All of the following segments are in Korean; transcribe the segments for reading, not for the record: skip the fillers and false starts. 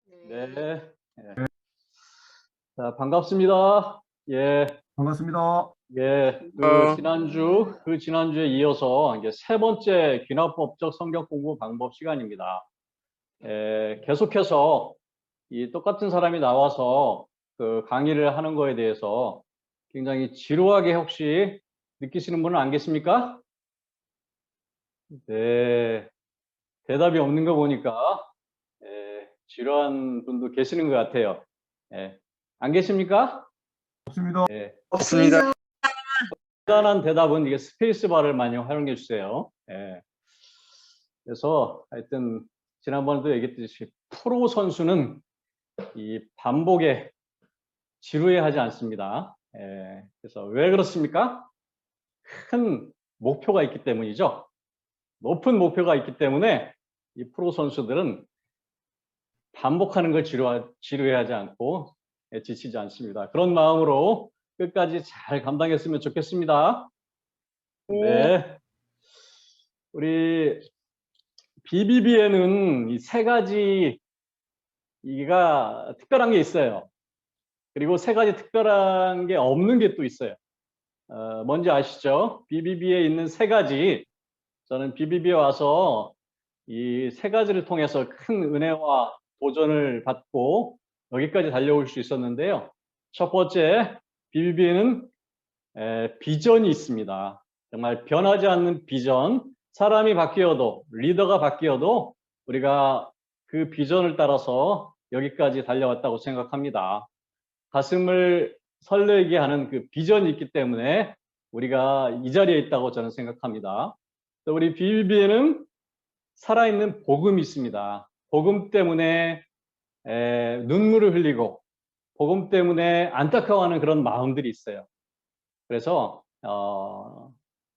네. 네. 예. 자, 반갑습니다. 예, 반갑습니다. 예. 지난주에 이어서 이제 세 번째 귀납법적 성경 공부 방법 시간입니다. 계속해서 이 똑같은 사람이 나와서 그 강의를 하는 거에 대해서 굉장히 지루하게 혹시 느끼시는 분은 안 계십니까? 네. 대답이 없는 거 보니까 지루한 분도 계시는 것 같아요. 안 계십니까? 없습니다. 없습니다. 간단한 대답은 이게 스페이스바를 많이 활용해 주세요. 그래서 하여튼 지난번에도 얘기했듯이 프로 선수는 이 반복에 지루해하지 않습니다. 그래서 왜 그렇습니까? 큰 목표가 있기 때문이죠. 높은 목표가 있기 때문에 이 프로 선수들은 반복하는 걸 지루해하지 않고 지치지 않습니다. 그런 마음으로 끝까지 잘 감당했으면 좋겠습니다. 네. 우리 BBB에는 이 세 가지가 특별한 게 있어요. 그리고 세 가지 특별한 게 없는 게 또 있어요. 뭔지 아시죠? BBB에 있는 세 가지. 저는 BBB에 와서 이 세 가지를 통해서 큰 은혜와 도전을 받고 여기까지 달려올 수 있었는데요. 첫 번째, BBB에는 비전이 있습니다. 정말 변하지 않는 비전. 사람이 바뀌어도, 리더가 바뀌어도 우리가 그 비전을 따라서 여기까지 달려왔다고 생각합니다. 가슴을 설레게 하는 그 비전이 있기 때문에 우리가 이 자리에 있다고 저는 생각합니다. 또 우리 BBB에는 살아있는 복음이 있습니다. 복음 때문에 눈물을 흘리고 복음 때문에 안타까워하는 그런 마음들이 있어요. 그래서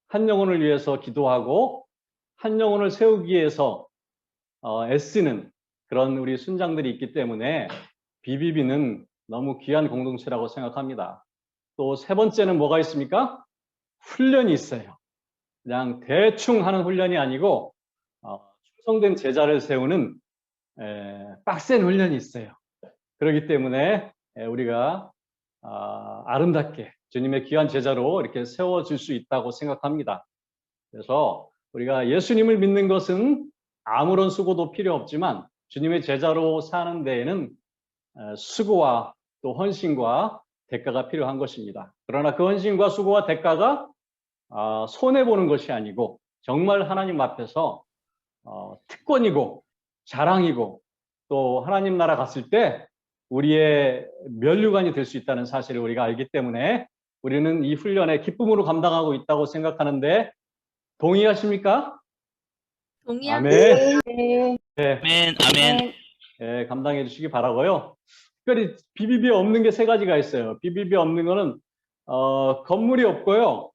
한 영혼을 위해서 기도하고 한 영혼을 세우기 위해서 애쓰는 그런 우리 순장들이 있기 때문에 BBB는 너무 귀한 공동체라고 생각합니다. 또 세 번째는 뭐가 있습니까? 훈련이 있어요. 그냥 대충 하는 훈련이 아니고 충성된 제자를 세우는 빡센 훈련이 있어요. 그렇기 때문에 우리가 아름답게 주님의 귀한 제자로 이렇게 세워질 수 있다고 생각합니다. 그래서 우리가 예수님을 믿는 것은 아무런 수고도 필요 없지만 주님의 제자로 사는 데에는 수고와 또 헌신과 대가가 필요한 것입니다. 그러나 그 헌신과 수고와 대가가 손해보는 것이 아니고 정말 하나님 앞에서 특권이고 자랑이고 또 하나님 나라 갔을 때 우리의 면류관이 될 수 있다는 사실을 우리가 알기 때문에 우리는 이 훈련에 기쁨으로 감당하고 있다고 생각하는데 동의하십니까? 동의합니다. 아멘. 아멘, 아멘. 감당해 주시기 바라고요. 특별히 BBB에 없는 게 세 가지가 있어요. BBB에 없는 거는 건물이 없고요.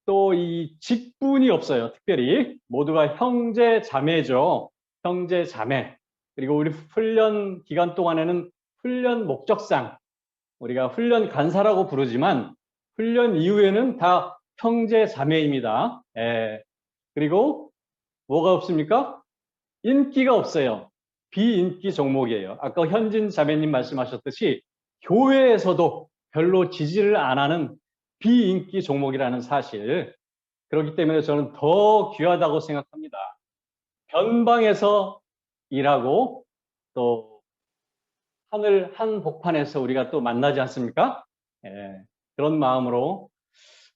또 이 직분이 없어요. 특별히 모두가 형제 자매죠. 형제 자매. 그리고 우리 훈련 기간 동안에는 훈련 목적상 우리가 훈련 간사라고 부르지만 훈련 이후에는 다 형제 자매입니다. 그리고 뭐가 없습니까? 인기가 없어요. 비인기 종목이에요. 아까 현진 자매님 말씀하셨듯이 교회에서도 별로 지지를 안 하는 비인기 종목이라는 사실. 그렇기 때문에 저는 더 귀하다고 생각합니다. 변방에서 일하고 또 하늘 한복판에서 우리가 또 만나지 않습니까? 그런 마음으로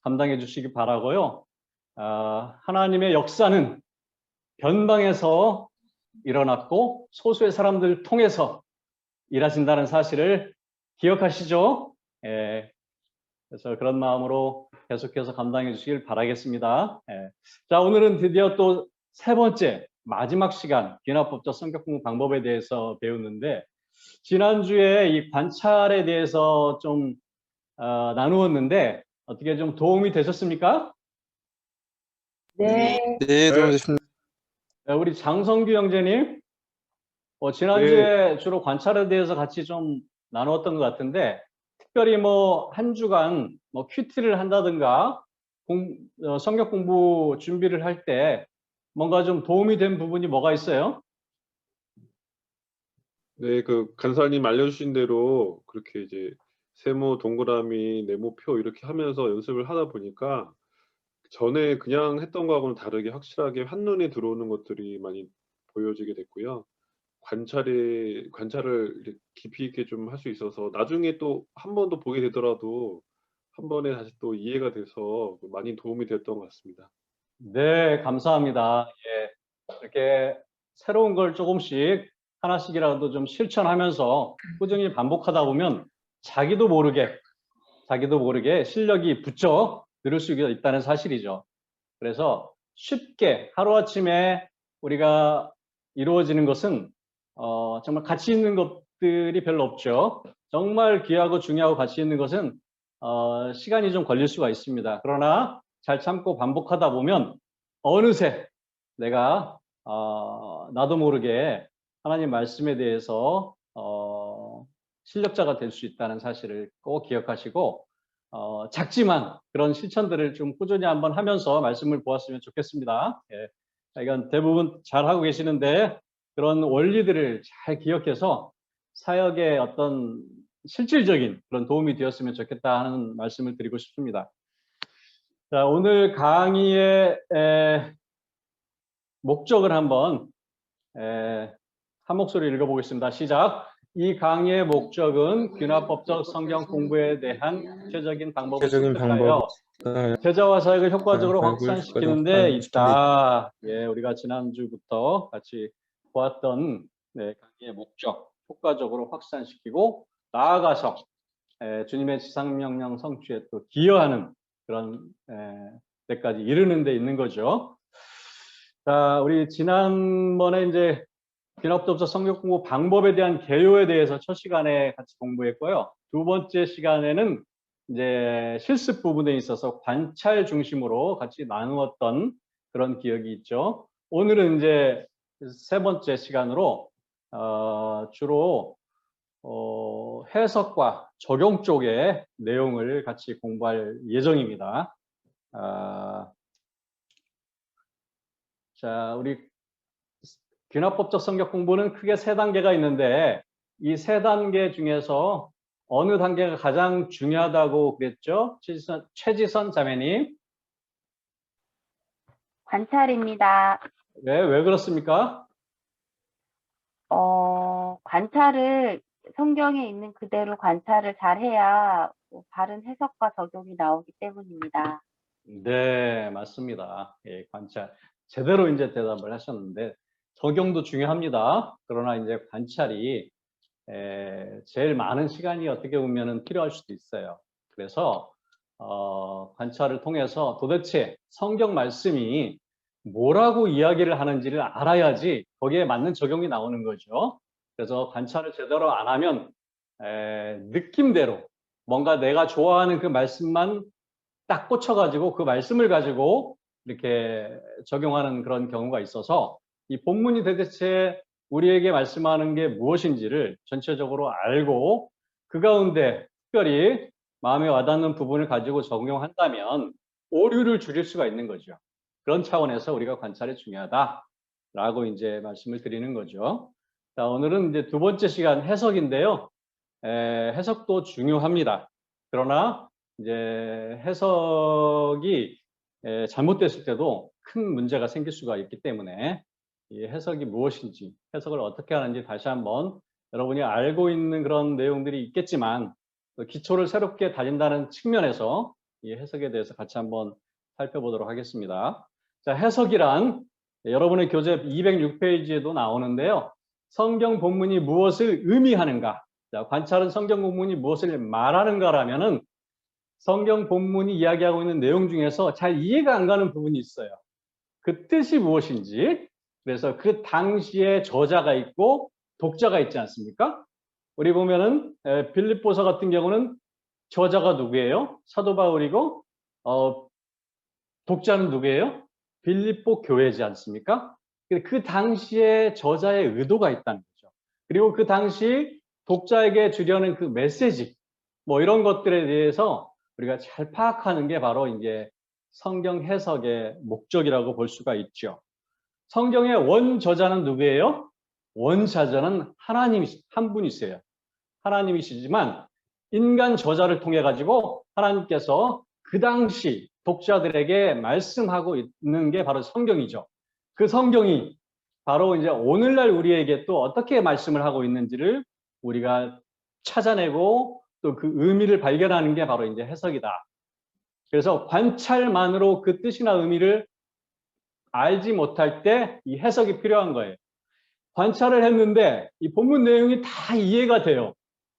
감당해 주시기 바라고요. 하나님의 역사는 변방에서 일어났고 소수의 사람들을 통해서 일하신다는 사실을 기억하시죠? 그래서 그런 마음으로 계속해서 감당해 주시길 바라겠습니다. 자, 오늘은 드디어 또 세 번째 마지막 시간 귀납법적 성격 공부 방법에 대해서 배웠는데 지난주에 이 관찰에 대해서 좀 나누었는데 어떻게 좀 도움이 되셨습니까? 네. 네, 도움되십니다. 우리 장성규 형제님, 지난주에 주로 관찰에 대해서 같이 좀 나누었던 것 같은데 특별히 뭐 한 주간 뭐 큐티를 한다든가 성격 공부 준비를 할 때 뭔가 좀 도움이 된 부분이 뭐가 있어요? 네, 그 간사님 알려주신 대로 그렇게 이제 세모, 동그라미, 네모표 이렇게 하면서 연습을 하다 보니까 전에 그냥 했던 거하고는 다르게 확실하게 한눈에 들어오는 것들이 많이 보여지게 됐고요. 관찰을 이렇게 깊이 있게 좀 할 수 있어서 나중에 또 한 번 더 보게 되더라도 한 번에 다시 또 이해가 돼서 많이 도움이 됐던 것 같습니다. 네, 감사합니다. 예, 이렇게 새로운 걸 조금씩 하나씩이라도 좀 실천하면서 꾸준히 반복하다 보면 자기도 모르게 실력이 붙죠. 늘을 수 있다는 사실이죠. 그래서 쉽게 하루아침에 우리가 이루어지는 것은 정말 가치 있는 것들이 별로 없죠. 정말 귀하고 중요하고 가치 있는 것은 시간이 좀 걸릴 수가 있습니다. 그러나 잘 참고 반복하다 보면 어느새 내가 나도 모르게 하나님 말씀에 대해서 실력자가 될 수 있다는 사실을 꼭 기억하시고 작지만 그런 실천들을 좀 꾸준히 한번 하면서 말씀을 보았으면 좋겠습니다. 예. 이건 대부분 잘 하고 계시는데 그런 원리들을 잘 기억해서 사역에 어떤 실질적인 그런 도움이 되었으면 좋겠다 하는 말씀을 드리고 싶습니다. 자, 오늘 강의의 목적을 한번 한 목소리 읽어보겠습니다. 시작. 이 강의의 목적은 균합법적 성경 공부에 대한 구체적인 방법을 습득하여 제자와 사역을 효과적으로 확산시키는 데 있다. 예, 우리가 지난주부터 같이 보았던 강의의 목적, 효과적으로 확산시키고 나아가서 주님의 지상명령 성취에 또 기여하는 그런 데까지 이르는 데 있는 거죠. 자, 우리 지난번에 이제 균합법적 성경 공부 방법에 대한 개요에 대해서 첫 시간에 같이 공부했고요. 두 번째 시간에는 이제 실습 부분에 있어서 관찰 중심으로 같이 나누었던 그런 기억이 있죠. 오늘은 이제 세 번째 시간으로 주로 해석과 적용 쪽의 내용을 같이 공부할 예정입니다. 자, 우리 균합법적 성경 공부는 크게 세 단계가 있는데 이 세 단계 중에서 어느 단계가 가장 중요하다고 그랬죠? 최지선 자매님. 관찰입니다. 왜 그렇습니까? 관찰을 성경에 있는 그대로 관찰을 잘해야 바른 해석과 적용이 나오기 때문입니다. 네, 맞습니다. 예, 관찰. 제대로 이제 대답을 하셨는데 적용도 중요합니다. 그러나 이제 관찰이 제일 많은 시간이 어떻게 보면은 필요할 수도 있어요. 그래서 관찰을 통해서 도대체 성경 말씀이 뭐라고 이야기를 하는지를 알아야지 거기에 맞는 적용이 나오는 거죠. 그래서 관찰을 제대로 안 하면 느낌대로 뭔가 내가 좋아하는 그 말씀만 딱 꽂혀가지고 그 말씀을 가지고 이렇게 적용하는 그런 경우가 있어서 이 본문이 도대체 우리에게 말씀하는 게 무엇인지를 전체적으로 알고 그 가운데 특별히 마음에 와닿는 부분을 가지고 적용한다면 오류를 줄일 수가 있는 거죠. 그런 차원에서 우리가 관찰이 중요하다라고 이제 말씀을 드리는 거죠. 자, 오늘은 이제 두 번째 시간 해석인데요. 해석도 중요합니다. 그러나 이제 해석이 잘못됐을 때도 큰 문제가 생길 수가 있기 때문에 이 해석이 무엇인지, 해석을 어떻게 하는지 다시 한번 여러분이 알고 있는 그런 내용들이 있겠지만 기초를 새롭게 다진다는 측면에서 이 해석에 대해서 같이 한번 살펴보도록 하겠습니다. 자, 해석이란 여러분의 교재 206페이지에도 나오는데요. 성경 본문이 무엇을 의미하는가? 자, 관찰은 성경 본문이 무엇을 말하는가라면은 성경 본문이 이야기하고 있는 내용 중에서 잘 이해가 안 가는 부분이 있어요. 그 뜻이 무엇인지, 그래서 그 당시에 저자가 있고 독자가 있지 않습니까? 우리 보면은 빌립보서 같은 경우는 저자가 누구예요? 사도 바울이고 독자는 누구예요? 빌립보 교회지 않습니까? 그 당시에 저자의 의도가 있다는 거죠. 그리고 그 당시 독자에게 주려는 그 메시지, 뭐 이런 것들에 대해서 우리가 잘 파악하는 게 바로 이제 성경 해석의 목적이라고 볼 수가 있죠. 성경의 원 저자는 누구예요? 원자전은 하나님이 한 분이세요. 하나님이시지만 인간 저자를 통해 가지고 하나님께서 그 당시 독자들에게 말씀하고 있는 게 바로 성경이죠. 그 성경이 바로 이제 오늘날 우리에게 또 어떻게 말씀을 하고 있는지를 우리가 찾아내고 또 그 의미를 발견하는 게 바로 이제 해석이다. 그래서 관찰만으로 그 뜻이나 의미를 알지 못할 때 이 해석이 필요한 거예요. 관찰을 했는데 이 본문 내용이 다 이해가 돼요.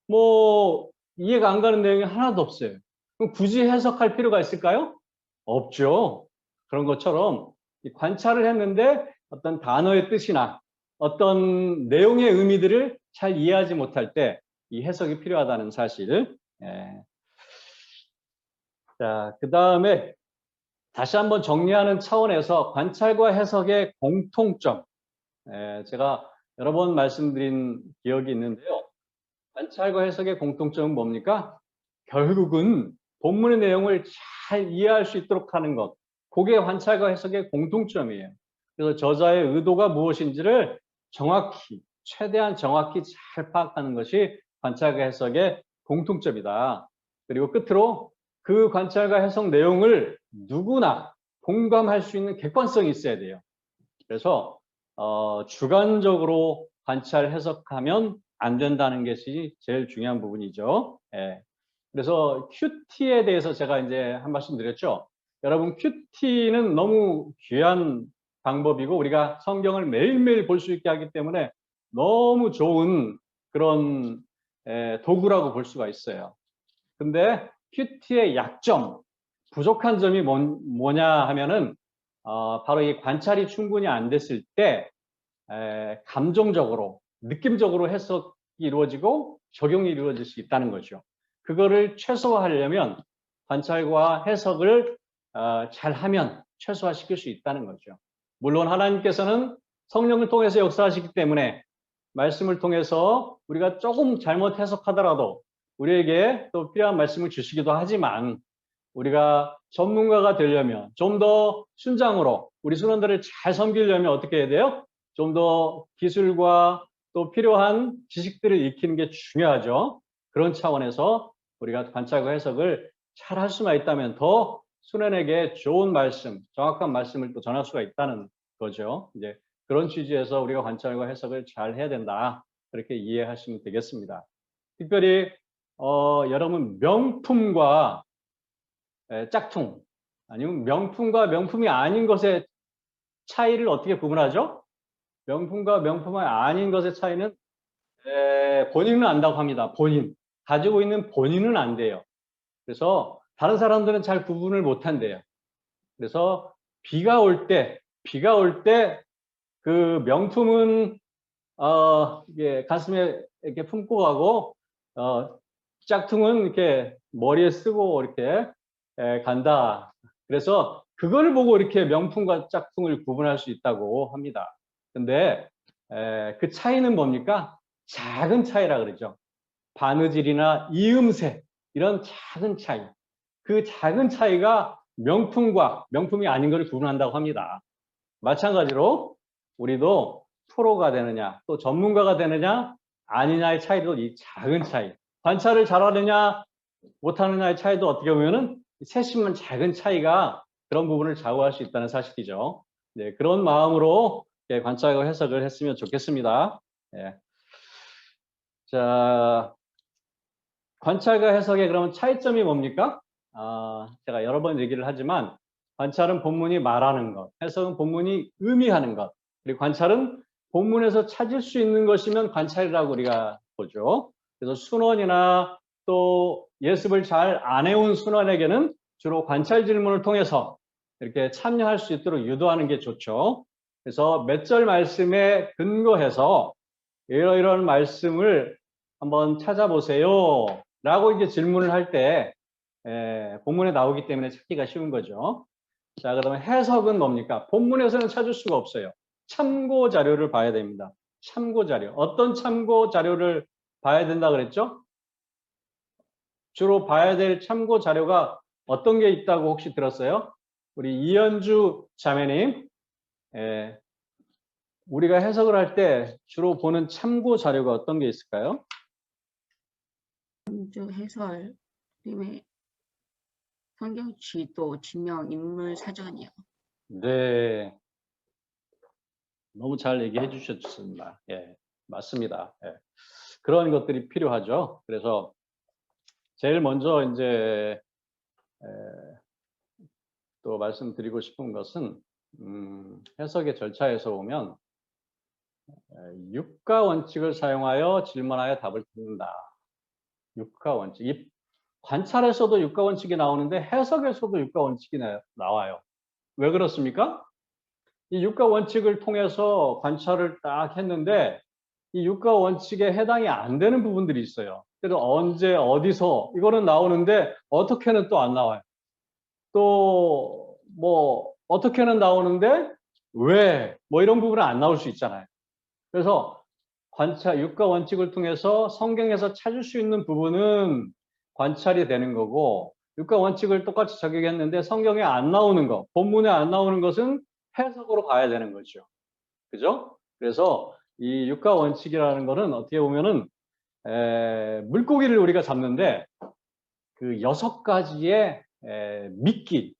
뭐 이해가 안 가는 내용이 하나도 없어요. 그럼 굳이 해석할 필요가 있을까요? 없죠. 그런 것처럼 이 관찰을 했는데 어떤 단어의 뜻이나 어떤 내용의 의미들을 잘 이해하지 못할 때 이 해석이 필요하다는 사실. 자, 그 다음에 다시 한번 정리하는 차원에서 관찰과 해석의 공통점. 제가 여러 번 말씀드린 기억이 있는데요. 관찰과 해석의 공통점은 뭡니까? 결국은 본문의 내용을 잘 이해할 수 있도록 하는 것. 그게 관찰과 해석의 공통점이에요. 그래서 저자의 의도가 무엇인지를 정확히, 최대한 정확히 잘 파악하는 것이 관찰과 해석의 공통점이다. 그리고 끝으로 그 관찰과 해석 내용을 누구나 공감할 수 있는 객관성이 있어야 돼요. 그래서 주관적으로 관찰 해석하면 안 된다는 것이 제일 중요한 부분이죠. 그래서 QT에 대해서 제가 이제 한 말씀 드렸죠. 여러분 QT는 너무 귀한 방법이고 우리가 성경을 매일매일 볼 수 있게 하기 때문에 너무 좋은 그런 도구라고 볼 수가 있어요. 근데 QT의 약점, 부족한 점이 뭐냐 하면은 바로 이 관찰이 충분히 안 됐을 때 감정적으로, 느낌적으로 해석이 이루어지고 적용이 이루어질 수 있다는 거죠. 그거를 최소화하려면 관찰과 해석을 잘하면 최소화시킬 수 있다는 거죠. 물론 하나님께서는 성령을 통해서 역사하시기 때문에 말씀을 통해서 우리가 조금 잘못 해석하더라도 우리에게 또 필요한 말씀을 주시기도 하지만 우리가 전문가가 되려면 좀 더 순장으로 우리 순원들을 잘 섬기려면 어떻게 해야 돼요? 좀 더 기술과 또 필요한 지식들을 익히는 게 중요하죠. 그런 차원에서 우리가 관찰과 해석을 잘 할 수만 있다면 더 순원에게 좋은 말씀, 정확한 말씀을 또 전할 수가 있다는 거죠. 이제 그런 취지에서 우리가 관찰과 해석을 잘 해야 된다. 그렇게 이해하시면 되겠습니다. 특별히 여러분 명품과 짝퉁 아니면 명품과 명품이 아닌 것의 차이를 어떻게 구분하죠? 명품과 명품이 아닌 것의 차이는 본인은 안다고 합니다. 본인. 가지고 있는 본인은 안 돼요. 그래서 다른 사람들은 잘 구분을 못 한대요. 그래서 비가 올 때 그 명품은 이게 가슴에 이렇게 품고 가고 짝퉁은 이렇게 머리에 쓰고 이렇게 간다. 그래서 그걸 보고 이렇게 명품과 짝퉁을 구분할 수 있다고 합니다. 근데 그 차이는 뭡니까? 작은 차이라 그러죠. 바느질이나 이음새 이런 작은 차이. 그 작은 차이가 명품과 명품이 아닌 것을 구분한다고 합니다. 마찬가지로 우리도 프로가 되느냐 또 전문가가 되느냐 아니냐의 차이도 이 작은 차이. 관찰을 잘하느냐 못하느냐의 차이도 어떻게 보면은 세심한 작은 차이가 그런 부분을 좌우할 수 있다는 사실이죠. 네, 그런 마음으로 관찰과 해석을 했으면 좋겠습니다. 네. 자, 관찰과 해석의 그러면 차이점이 뭡니까? 제가 여러 번 얘기를 하지만 관찰은 본문이 말하는 것, 해석은 본문이 의미하는 것, 그리고 관찰은 본문에서 찾을 수 있는 것이면 관찰이라고 우리가 보죠. 그래서 순원이나 또 예습을 잘 안 해온 순원에게는 주로 관찰 질문을 통해서 이렇게 참여할 수 있도록 유도하는 게 좋죠. 그래서 몇 절 말씀에 근거해서 이런 말씀을 한번 찾아보세요 라고 이제 질문을 할 때 본문에 나오기 때문에 찾기가 쉬운 거죠. 자, 그러면 해석은 뭡니까? 본문에서는 찾을 수가 없어요. 참고 자료를 봐야 됩니다. 참고 자료. 어떤 참고 자료를 봐야 된다 그랬죠? 주로 봐야 될 참고 자료가 어떤 게 있다고 혹시 들었어요? 우리 이현주 자매님 우리가 해석을 할 때 주로 보는 참고 자료가 어떤 게 있을까요? 문주 해설, 그다음에 성경 지도, 지명, 인물 사전이요. 네. 너무 잘 얘기해 주셨습니다. 예, 맞습니다. 예. 그런 것들이 필요하죠. 그래서 제일 먼저 이제 또 말씀드리고 싶은 것은 해석의 절차에서 보면 육가 원칙을 사용하여 질문하여 답을 듣는다. 육가 원칙. 이 관찰에서도 육가 원칙이 나오는데 해석에서도 육가 원칙이 나와요. 왜 그렇습니까? 이 육가 원칙을 통해서 관찰을 딱 했는데 이 육가 원칙에 해당이 안 되는 부분들이 있어요. 그래서 언제 어디서 이거는 나오는데 어떻게는 또 안 나와요. 또 뭐 어떻게는 나오는데 왜 뭐 이런 부분은 안 나올 수 있잖아요. 그래서 관찰 육가 원칙을 통해서 성경에서 찾을 수 있는 부분은 관찰이 되는 거고 육가 원칙을 똑같이 적용했는데 성경에 안 나오는 거, 본문에 안 나오는 것은 해석으로 가야 되는 거죠. 그죠? 그래서 이 육가 원칙이라는 거는 어떻게 보면은 물고기를 우리가 잡는데 그 6가지의 미끼,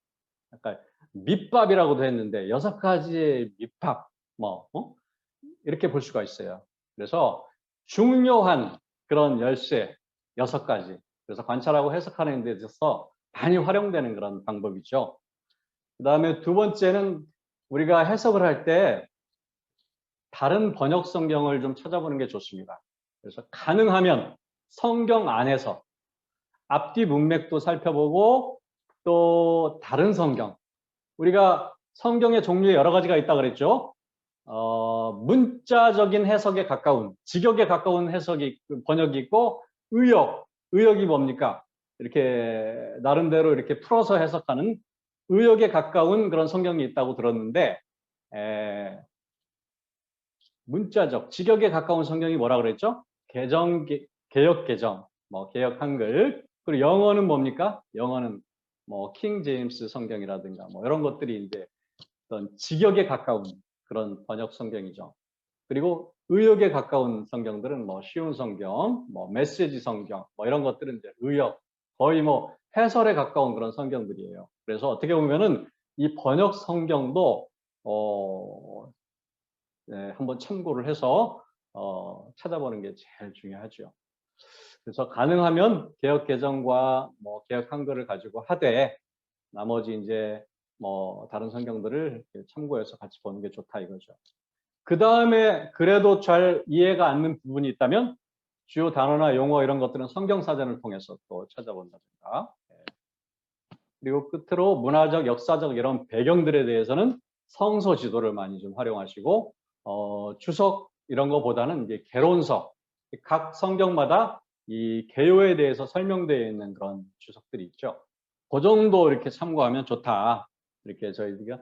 약간 밑밥이라고도 했는데 6가지의 밑밥, 뭐 이렇게 볼 수가 있어요. 그래서 중요한 그런 열쇠 6가지. 그래서 관찰하고 해석하는 데 있어서 많이 활용되는 그런 방법이죠. 그 다음에 두 번째는 우리가 해석을 할 때 다른 번역 성경을 좀 찾아보는 게 좋습니다. 그래서 가능하면 성경 안에서 앞뒤 문맥도 살펴보고 또 다른 성경, 우리가 성경의 종류에 여러 가지가 있다 그랬죠. 문자적인 해석에 가까운, 직역에 가까운 해석이 번역이 있고 의역이 뭡니까? 이렇게 나름대로 이렇게 풀어서 해석하는 의역에 가까운 그런 성경이 있다고 들었는데 문자적, 직역에 가까운 성경이 뭐라 그랬죠? 개역 개정, 뭐 개역 한글. 그리고 영어는 뭡니까? 영어는 뭐 킹 제임스 성경이라든가 뭐 이런 것들이 이제 어떤 직역에 가까운 그런 번역 성경이죠. 그리고 의역에 가까운 성경들은 뭐 쉬운 성경, 뭐 메시지 성경, 뭐 이런 것들은 이제 의역, 거의 뭐 해설에 가까운 그런 성경들이에요. 그래서 어떻게 보면은 이 번역 성경도 한번 참고를 해서 찾아보는 게 제일 중요하죠. 그래서 가능하면 개역 개정과 뭐 개역 한글을 가지고 하되 나머지 이제 뭐 다른 성경들을 이렇게 참고해서 같이 보는 게 좋다 이거죠. 그 다음에 그래도 잘 이해가 안 되는 부분이 있다면 주요 단어나 용어 이런 것들은 성경사전을 통해서 또 찾아본다든가. 그리고 끝으로 문화적, 역사적 이런 배경들에 대해서는 성서 지도를 많이 좀 활용하시고 주석 이런 거보다는 이제 개론서, 각 성경마다 이 개요에 대해서 설명되어 있는 그런 주석들이 있죠. 그 정도 이렇게 참고하면 좋다. 이렇게 저희가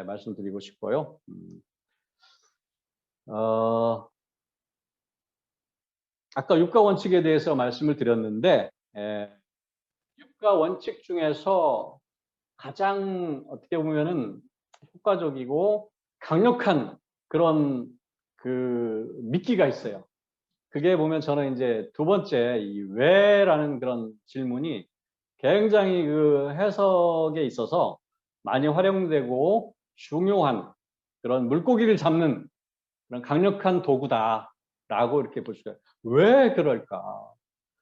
말씀드리고 싶고요. 아까 육가 원칙에 대해서 말씀을 드렸는데 육가 원칙 중에서 가장 어떻게 보면은 효과적이고 강력한 그런 그 미끼가 있어요. 그게 보면 저는 이제 두 번째 이 왜라는 그런 질문이 굉장히 그 해석에 있어서 많이 활용되고 중요한 그런 물고기를 잡는 그런 강력한 도구다라고 이렇게 볼 수가 있어요. 왜 그럴까?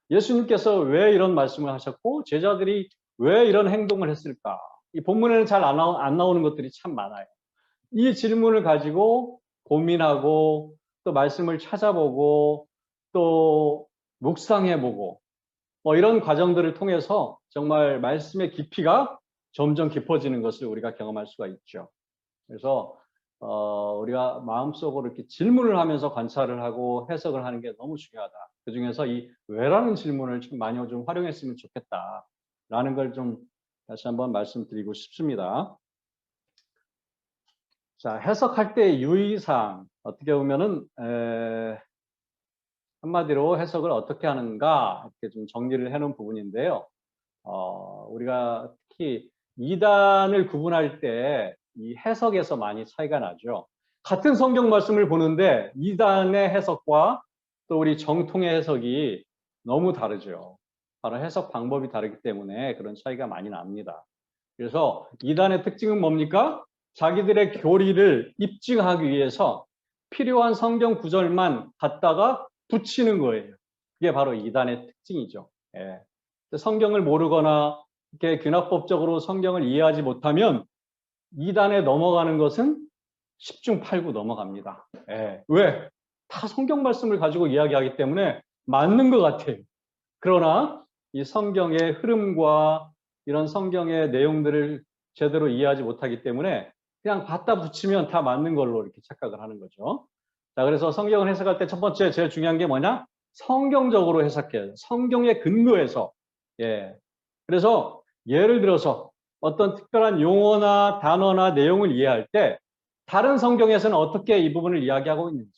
예수님께서 왜 이런 말씀을 하셨고 제자들이 왜 이런 행동을 했을까? 이 본문에는 잘 안 나오는 것들이 참 많아요. 이 질문을 가지고 고민하고 또 말씀을 찾아보고 또 묵상해보고 뭐 이런 과정들을 통해서 정말 말씀의 깊이가 점점 깊어지는 것을 우리가 경험할 수가 있죠. 그래서 우리가 마음속으로 이렇게 질문을 하면서 관찰을 하고 해석을 하는 게 너무 중요하다. 그 중에서 이 왜라는 질문을 좀 많이 좀 활용했으면 좋겠다라는 걸 좀 다시 한번 말씀드리고 싶습니다. 자, 해석할 때 유의사항 어떻게 보면은 한마디로 해석을 어떻게 하는가 이렇게 좀 정리를 해놓은 부분인데요. 우리가 특히 2단을 구분할 때 이 해석에서 많이 차이가 나죠. 같은 성경 말씀을 보는데 이단의 해석과 또 우리 정통의 해석이 너무 다르죠. 바로 해석 방법이 다르기 때문에 그런 차이가 많이 납니다. 그래서 이단의 특징은 뭡니까? 자기들의 교리를 입증하기 위해서 필요한 성경 구절만 갖다가 붙이는 거예요. 그게 바로 이단의 특징이죠. 예. 성경을 모르거나 이렇게 균합법적으로 성경을 이해하지 못하면 이단에 넘어가는 것은 10중 8구 넘어갑니다. 예. 왜? 다 성경 말씀을 가지고 이야기하기 때문에 맞는 것 같아요. 그러나 이 성경의 흐름과 이런 성경의 내용들을 제대로 이해하지 못하기 때문에 그냥 갖다 붙이면 다 맞는 걸로 이렇게 착각을 하는 거죠. 자, 그래서 성경을 해석할 때 첫 번째 제일 중요한 게 뭐냐? 성경적으로 해석해요. 성경에 근거해서. 예. 그래서 예를 들어서 어떤 특별한 용어나 단어나 내용을 이해할 때 다른 성경에서는 어떻게 이 부분을 이야기하고 있는지.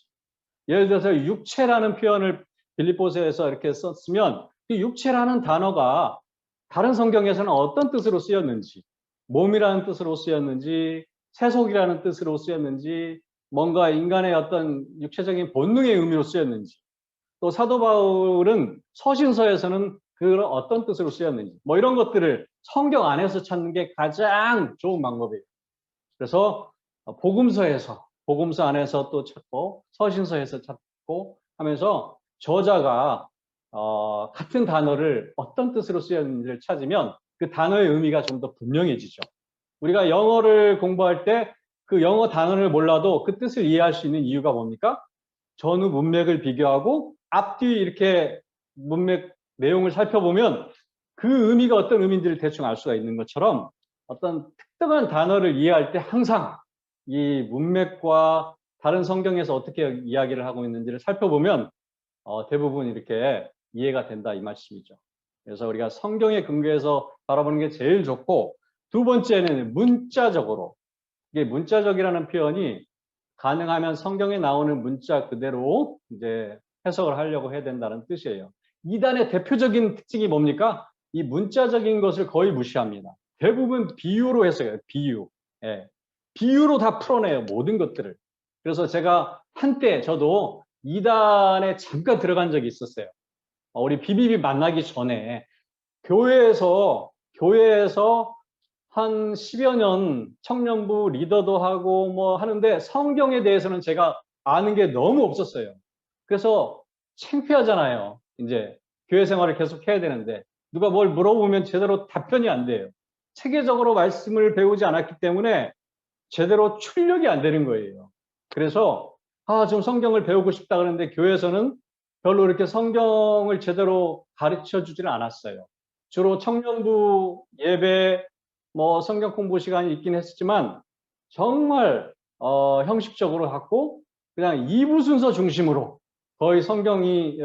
예를 들어서 육체라는 표현을 빌립보서에서 이렇게 썼으면 이 육체라는 단어가 다른 성경에서는 어떤 뜻으로 쓰였는지, 몸이라는 뜻으로 쓰였는지, 세속이라는 뜻으로 쓰였는지, 뭔가 인간의 어떤 육체적인 본능의 의미로 쓰였는지, 또 사도 바울은 서신서에서는 그런 어떤 뜻으로 쓰였는지, 뭐 이런 것들을 성경 안에서 찾는 게 가장 좋은 방법이에요. 그래서 복음서 안에서 또 찾고 서신서에서 찾고 하면서 저자가 같은 단어를 어떤 뜻으로 쓰였는지를 찾으면 그 단어의 의미가 좀 더 분명해지죠. 우리가 영어를 공부할 때 그 영어 단어를 몰라도 그 뜻을 이해할 수 있는 이유가 뭡니까? 전후 문맥을 비교하고 앞뒤 이렇게 문맥 내용을 살펴보면 그 의미가 어떤 의미인지를 대충 알 수가 있는 것처럼 어떤 특정한 단어를 이해할 때 항상 이 문맥과 다른 성경에서 어떻게 이야기를 하고 있는지를 살펴보면 대부분 이렇게 이해가 된다 이 말씀이죠. 그래서 우리가 성경에 근거해서 바라보는 게 제일 좋고, 두 번째는 문자적으로. 이게 문자적이라는 표현이 가능하면 성경에 나오는 문자 그대로 이제 해석을 하려고 해야 된다는 뜻이에요. 이단의 대표적인 특징이 뭡니까? 이 문자적인 것을 거의 무시합니다. 대부분 비유로 해석해요. 비유. 예. 비유로 다 풀어내요. 모든 것들을. 그래서 제가 한때 저도 이단에 잠깐 들어간 적이 있었어요. 우리 BBB 만나기 전에 교회에서 한 10여 년 청년부 리더도 하고 뭐 하는데 성경에 대해서는 제가 아는 게 너무 없었어요. 그래서 창피하잖아요. 이제 교회 생활을 계속 해야 되는데 누가 뭘 물어보면 제대로 답변이 안 돼요. 체계적으로 말씀을 배우지 않았기 때문에 제대로 출력이 안 되는 거예요. 그래서 좀 성경을 배우고 싶다 그러는데 교회에서는 별로 이렇게 성경을 제대로 가르쳐 주지는 않았어요. 주로 청년부 예배, 뭐 성경 공부 시간이 있긴 했지만 정말 형식적으로 갖고 그냥 2부 순서 중심으로 거의 성경이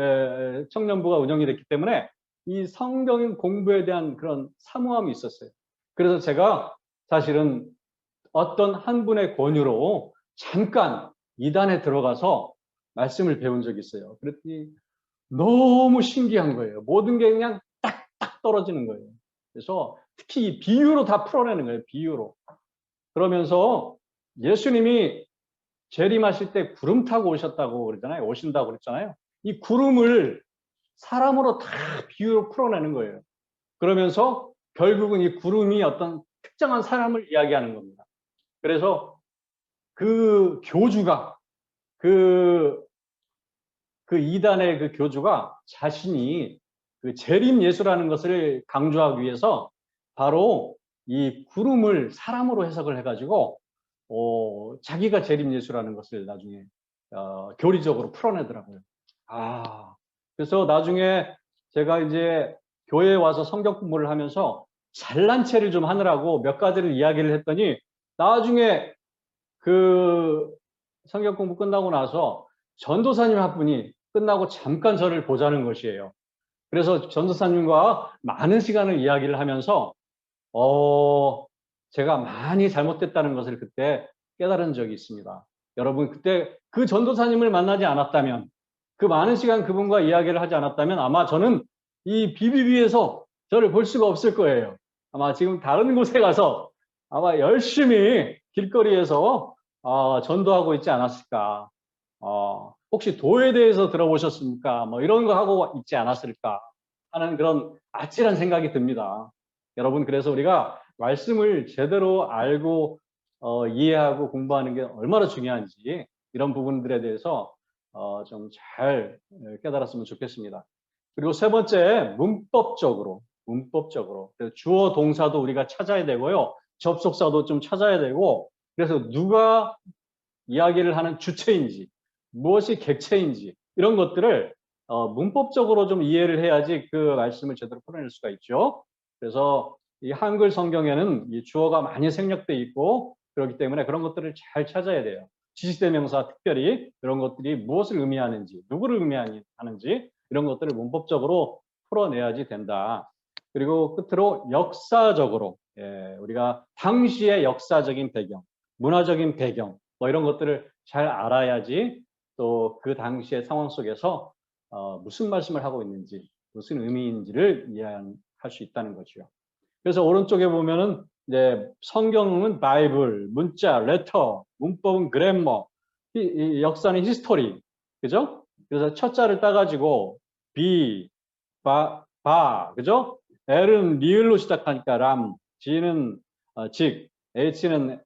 청년부가 운영이 됐기 때문에 이 성경 공부에 대한 그런 사모함이 있었어요. 그래서 제가 사실은 어떤 한 분의 권유로 잠깐 이단에 들어가서 말씀을 배운 적이 있어요. 그랬더니 너무 신기한 거예요. 모든 게 그냥 딱딱 떨어지는 거예요. 그래서 특히 이 비유로 다 풀어내는 거예요. 비유로. 그러면서 예수님이 재림하실 때 구름 타고 오셨다고 그러잖아요. 오신다고 그랬잖아요. 이 구름을 사람으로 다 비유로 풀어내는 거예요. 그러면서 결국은 이 구름이 어떤 특정한 사람을 이야기하는 겁니다. 그래서 그 교주가 그 이단의 그 교주가 자신이 그 재림 예수라는 것을 강조하기 위해서 바로 이 구름을 사람으로 해석을 해가지고 자기가 재림 예수라는 것을 나중에 교리적으로 풀어내더라고요. 그래서 나중에 제가 이제 교회에 와서 성경 공부를 하면서 잘난 체를 좀 하느라고 몇 가지를 이야기를 했더니 나중에 그 성경 공부 끝나고 나서 전도사님 한 분이 끝나고 잠깐 저를 보자는 것이에요. 그래서 전도사님과 많은 시간을 이야기를 하면서 제가 많이 잘못됐다는 것을 그때 깨달은 적이 있습니다. 여러분, 그때 그 전도사님을 만나지 않았다면, 그 많은 시간 그분과 이야기를 하지 않았다면 아마 저는 이 BBB에서 저를 볼 수가 없을 거예요. 아마 지금 다른 곳에 가서 아마 열심히 길거리에서 전도하고 있지 않았을까? 혹시 도에 대해서 들어보셨습니까? 뭐 이런 거 하고 있지 않았을까 하는 그런 아찔한 생각이 듭니다. 여러분, 그래서 우리가 말씀을 제대로 알고 이해하고 공부하는 게 얼마나 중요한지 이런 부분들에 대해서 좀 잘 깨달았으면 좋겠습니다. 그리고 세 번째, 문법적으로. 그래서 주어 동사도 우리가 찾아야 되고요. 접속사도 좀 찾아야 되고, 그래서 누가 이야기를 하는 주체인지, 무엇이 객체인지 이런 것들을 문법적으로 좀 이해를 해야지 그 말씀을 제대로 풀어낼 수가 있죠. 그래서 이 한글 성경에는 이 주어가 많이 생략돼 있고 그렇기 때문에 그런 것들을 잘 찾아야 돼요. 지식대명사 특별히 이런 것들이 무엇을 의미하는지, 누구를 의미하는지 이런 것들을 문법적으로 풀어내야지 된다. 그리고 끝으로 역사적으로, 우리가 당시의 역사적인 배경, 문화적인 배경 뭐 이런 것들을 잘 알아야지 또 그 당시의 상황 속에서 무슨 말씀을 하고 있는지, 무슨 의미인지를 이해할 수 있다는 거죠. 그래서 오른쪽에 보면은 이제 성경은 바이블, 문자, 레터, 문법은 그래머, 이 역사는 히스토리, 그죠? 그래서 첫 자를 따가지고 비, 그죠? L은 리을로 시작하니까 람, G는 직, H는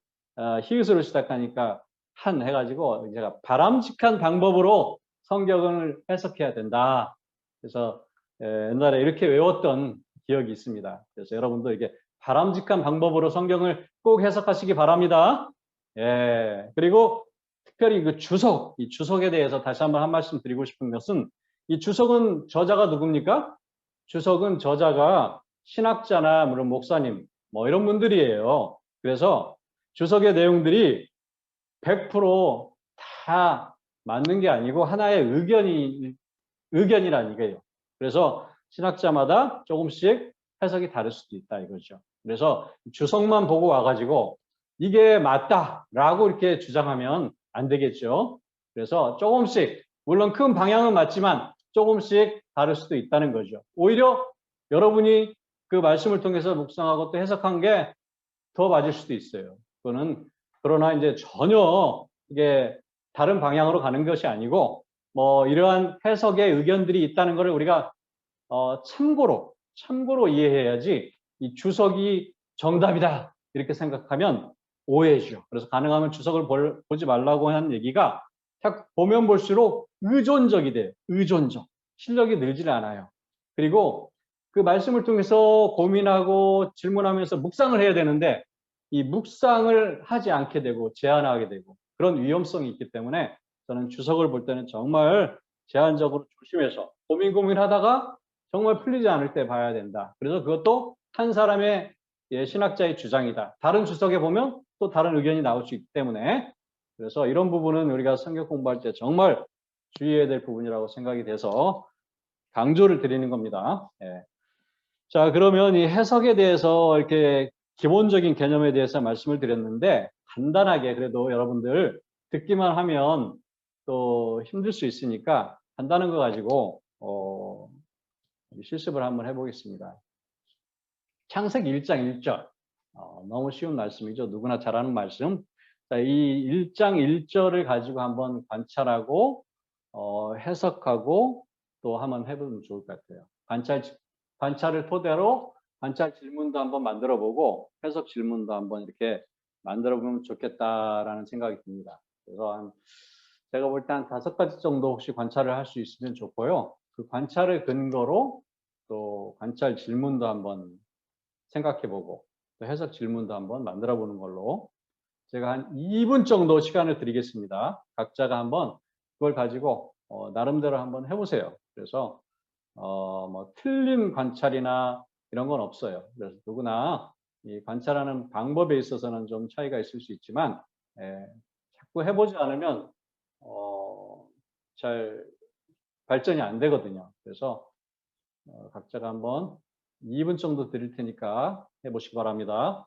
히읗으로 시작하니까 한 해가지고 제가 바람직한 방법으로 성경을 해석해야 된다. 그래서 옛날에 이렇게 외웠던 기억이 있습니다. 그래서 여러분도 이게 바람직한 방법으로 성경을 꼭 해석하시기 바랍니다. 그리고 특별히 그 주석, 이 주석에 대해서 다시 한번 한 말씀 드리고 싶은 것은 이 주석은 저자가 누굽니까? 주석은 저자가 신학자나 물론 목사님 뭐 이런 분들이에요. 그래서 주석의 내용들이 100%다 맞는 게 아니고 하나의 의견이란 이거예요. 그래서 신학자마다 조금씩 해석이 다를 수도 있다 이거죠. 그래서 주석만 보고 와가지고 이게 맞다라고 이렇게 주장하면 안 되겠죠. 그래서 조금씩, 물론 큰 방향은 맞지만 조금씩 다를 수도 있다는 거죠. 오히려 여러분이 그 말씀을 통해서 묵상하고 또 해석한 게 더 맞을 수도 있어요. 그거는, 그러나 이제 전혀 이게 다른 방향으로 가는 것이 아니고 뭐 이러한 해석의 의견들이 있다는 것을 우리가 참고로 이해해야지 이 주석이 정답이다 이렇게 생각하면 오해죠. 그래서 가능하면 주석을 보지 말라고 하는 얘기가 보면 볼수록 의존적이 돼요. 의존적. 실력이 늘질 않아요. 그리고 그 말씀을 통해서 고민하고 질문하면서 묵상을 해야 되는데 이 묵상을 하지 않게 되고 제한하게 되고 그런 위험성이 있기 때문에 저는 주석을 볼 때는 정말 제한적으로 조심해서 고민하다가 정말 풀리지 않을 때 봐야 된다. 그래서 그것도 한 사람의 신학자의 주장이다. 다른 주석에 보면 또 다른 의견이 나올 수 있기 때문에 그래서 이런 부분은 우리가 성경 공부할 때 정말 주의해야 될 부분이라고 생각이 돼서 강조를 드리는 겁니다. 자, 그러면 이 해석에 대해서 이렇게 기본적인 개념에 대해서 말씀을 드렸는데 간단하게 그래도 여러분들 듣기만 하면 또 힘들 수 있으니까 간단한 거 가지고 실습을 한번 해보겠습니다. 창세기 1장 1절. 너무 쉬운 말씀이죠. 누구나 잘 아는 말씀. 자, 이 1장 1절을 가지고 한번 관찰하고 해석하고 또 한번 해보면 좋을 것 같아요. 관찰을 토대로 관찰 질문도 한번 만들어 보고 해석 질문도 한번 이렇게 만들어 보면 좋겠다라는 생각이 듭니다. 그래서 제가 볼 때 한 5가지 정도 혹시 관찰을 할 수 있으면 좋고요. 그 관찰을 근거로 또 관찰 질문도 한번 생각해 보고 또 해석 질문도 한번 만들어 보는 걸로 제가 한 2분 정도 시간을 드리겠습니다. 각자가 한번 그걸 가지고 나름대로 한번 해보세요. 그래서 뭐 틀린 관찰이나 이런 건 없어요. 그래서 누구나 이 관찰하는 방법에 있어서는 좀 차이가 있을 수 있지만 자꾸 해보지 않으면 잘 발전이 안 되거든요. 그래서 각자가 한번 2분 정도 드릴 테니까 해보시기 바랍니다.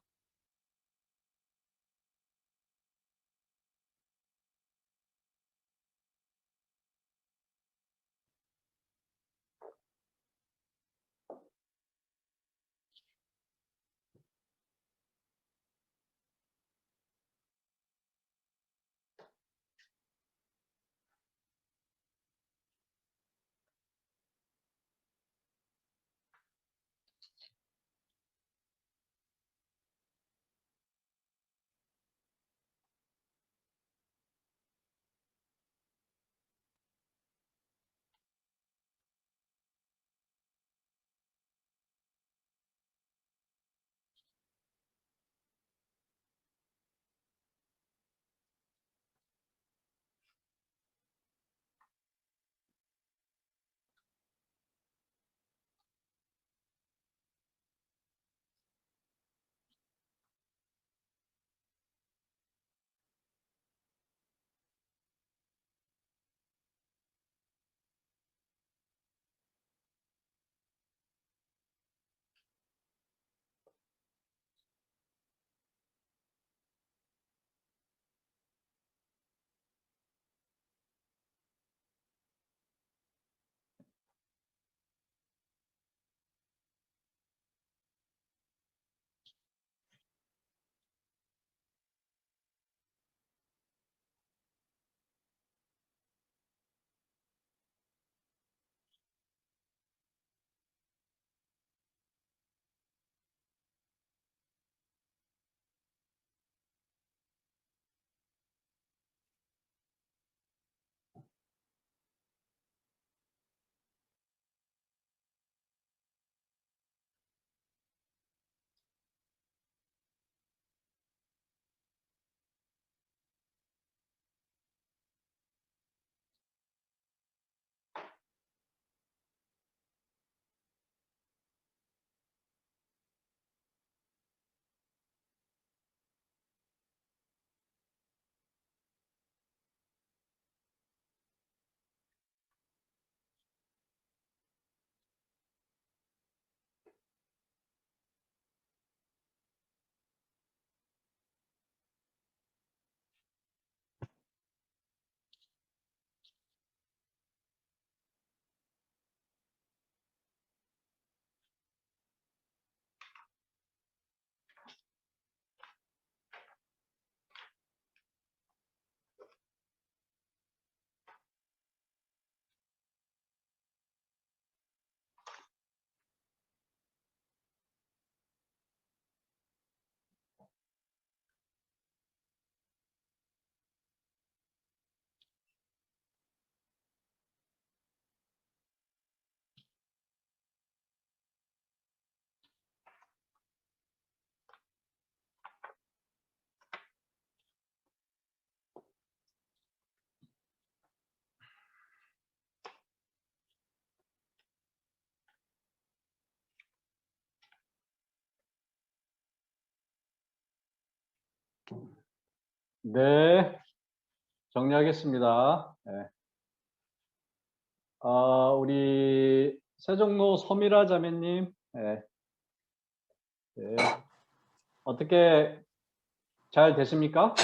네, 정리하겠습니다. 네. 우리 세종로 서미라 자매님, 네. 네. 어떻게 잘 되십니까?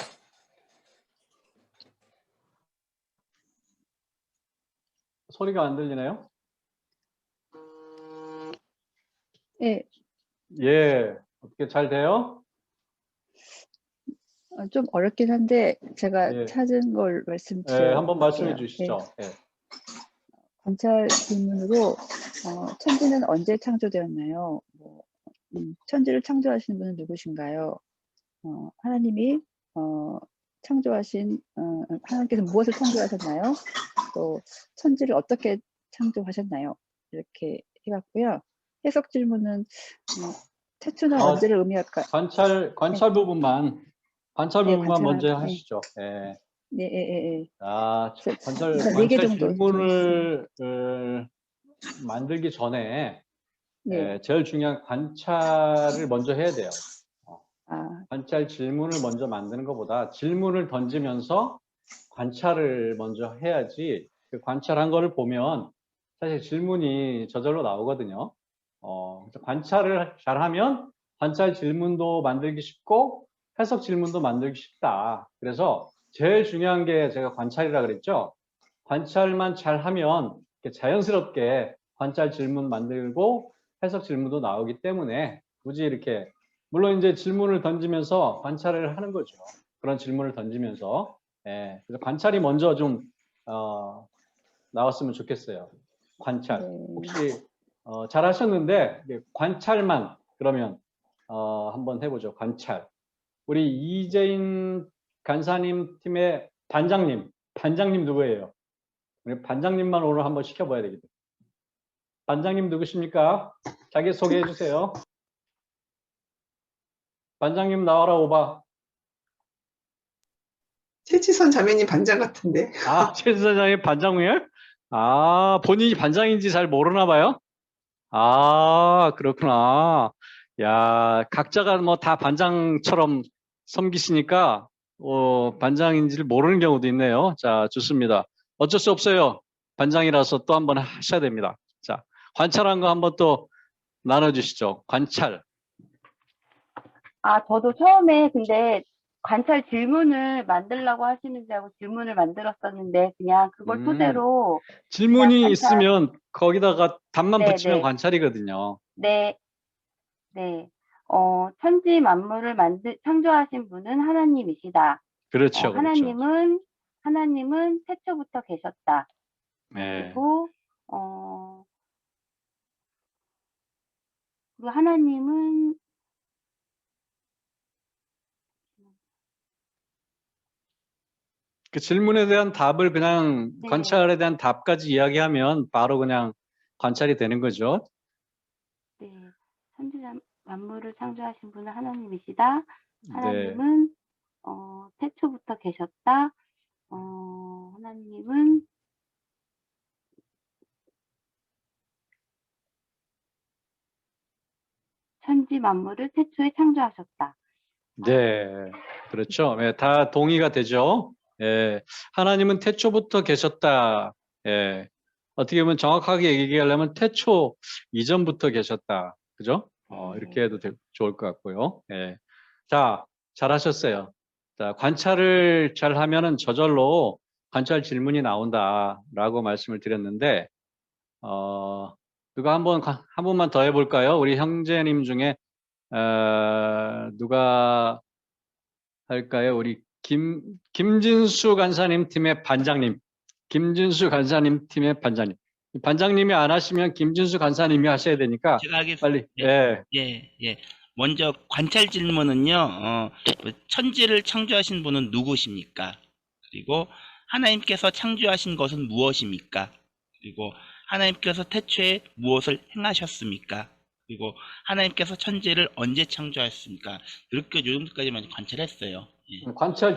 소리가 안 들리나요? 네, 예, 어떻게 잘 돼요? 좀 어렵긴 한데 제가 예. 찾은 걸 예, 말씀드려요. 한번 말씀해 주시죠. 예. 관찰 질문으로 천지는 언제 창조되었나요? 천지를 창조하신 분은 누구신가요? 하나님이 하나님께서 무엇을 창조하셨나요? 또 천지를 어떻게 창조하셨나요? 이렇게 해봤고요. 해석 질문은 태초는 언제를 의미할까? 관찰 부분만 관찰, 먼저 네. 하시죠. 예. 네. 관찰 네 개 정도 질문을 만들기 전에 네. 제일 중요한 관찰을 먼저 해야 돼요. 아, 관찰 질문을 먼저 만드는 것보다 질문을 던지면서 관찰을 먼저 해야지 그 관찰한 거를 보면 사실 질문이 저절로 나오거든요. 관찰을 잘하면 관찰 질문도 만들기 쉽고 해석 질문도 만들기 쉽다. 그래서 제일 중요한 게 제가 관찰이라 그랬죠. 관찰만 잘하면 자연스럽게 관찰 질문 만들고 해석 질문도 나오기 때문에 굳이 이렇게 물론 이제 질문을 던지면서 관찰을 하는 거죠. 그런 질문을 던지면서 그래서 관찰이 먼저 좀 나왔으면 좋겠어요. 관찰. 네. 혹시 잘하셨는데 관찰만 그러면 한번 해보죠. 관찰. 우리 이재인 간사님 팀의 반장님 누구예요? 우리 반장님만 오늘 한번 시켜봐야 되겠다. 반장님 누구십니까? 자기 소개해 주세요. 반장님 나와라 오바. 최지선 자매님 반장 같은데. 최지선 자매님 반장이에요? 본인이 반장인지 잘 모르나 봐요? 그렇구나. 야, 각자가 뭐 다 반장처럼 섬기시니까 반장인지를 모르는 경우도 있네요. 자, 좋습니다. 어쩔 수 없어요. 반장이라서 또 한번 하셔야 됩니다. 자, 관찰한 거 한번 또 나눠주시죠. 관찰. 저도 처음에 근데 관찰 질문을 만들라고 하시는 줄 알고 질문을 만들었었는데 그냥 그걸 토대로 질문이 그냥 관찰. 있으면 거기다가 답만 네, 붙이면 네. 관찰이거든요. 네. 천지 만물을 창조하신 분은 하나님이시다. 그렇죠. 그렇죠. 하나님은 태초부터 계셨다. 네. 그리고 하나님은 그 질문에 대한 답을 그냥 네. 관찰에 대한 답까지 이야기하면 바로 그냥 관찰이 되는 거죠. 네, 천지 만물을 창조하신 분은 하나님이시다. 네. 하나님은 태초부터 계셨다. 하나님은 천지 만물을 태초에 창조하셨다. 네, 그렇죠. 네, 다 동의가 되죠. 하나님은 태초부터 계셨다. 어떻게 보면 정확하게 얘기하려면 태초 이전부터 계셨다. 그죠? 이렇게 해도 좋을 것 같고요. 자, 잘하셨어요. 자, 관찰을 잘 하면은 저절로 관찰 질문이 나온다라고 말씀을 드렸는데, 누가 한 번만 더 해볼까요? 우리 형제님 중에 누가 할까요? 우리 김진수 간사님 팀의 반장님. 김진수 간사님 팀의 반장님. 반장님이 안 하시면 김진수 간사님이 하셔야 되니까 제가 하겠습니다. 빨리. 예. 먼저 관찰 질문은요. 천지를 창조하신 분은 누구십니까? 그리고 하나님께서 창조하신 것은 무엇입니까? 그리고 하나님께서 태초에 무엇을 행하셨습니까? 그리고 하나님께서 천지를 언제 창조하셨습니까? 이렇게 요 정도까지만 관찰했어요. 예. 관찰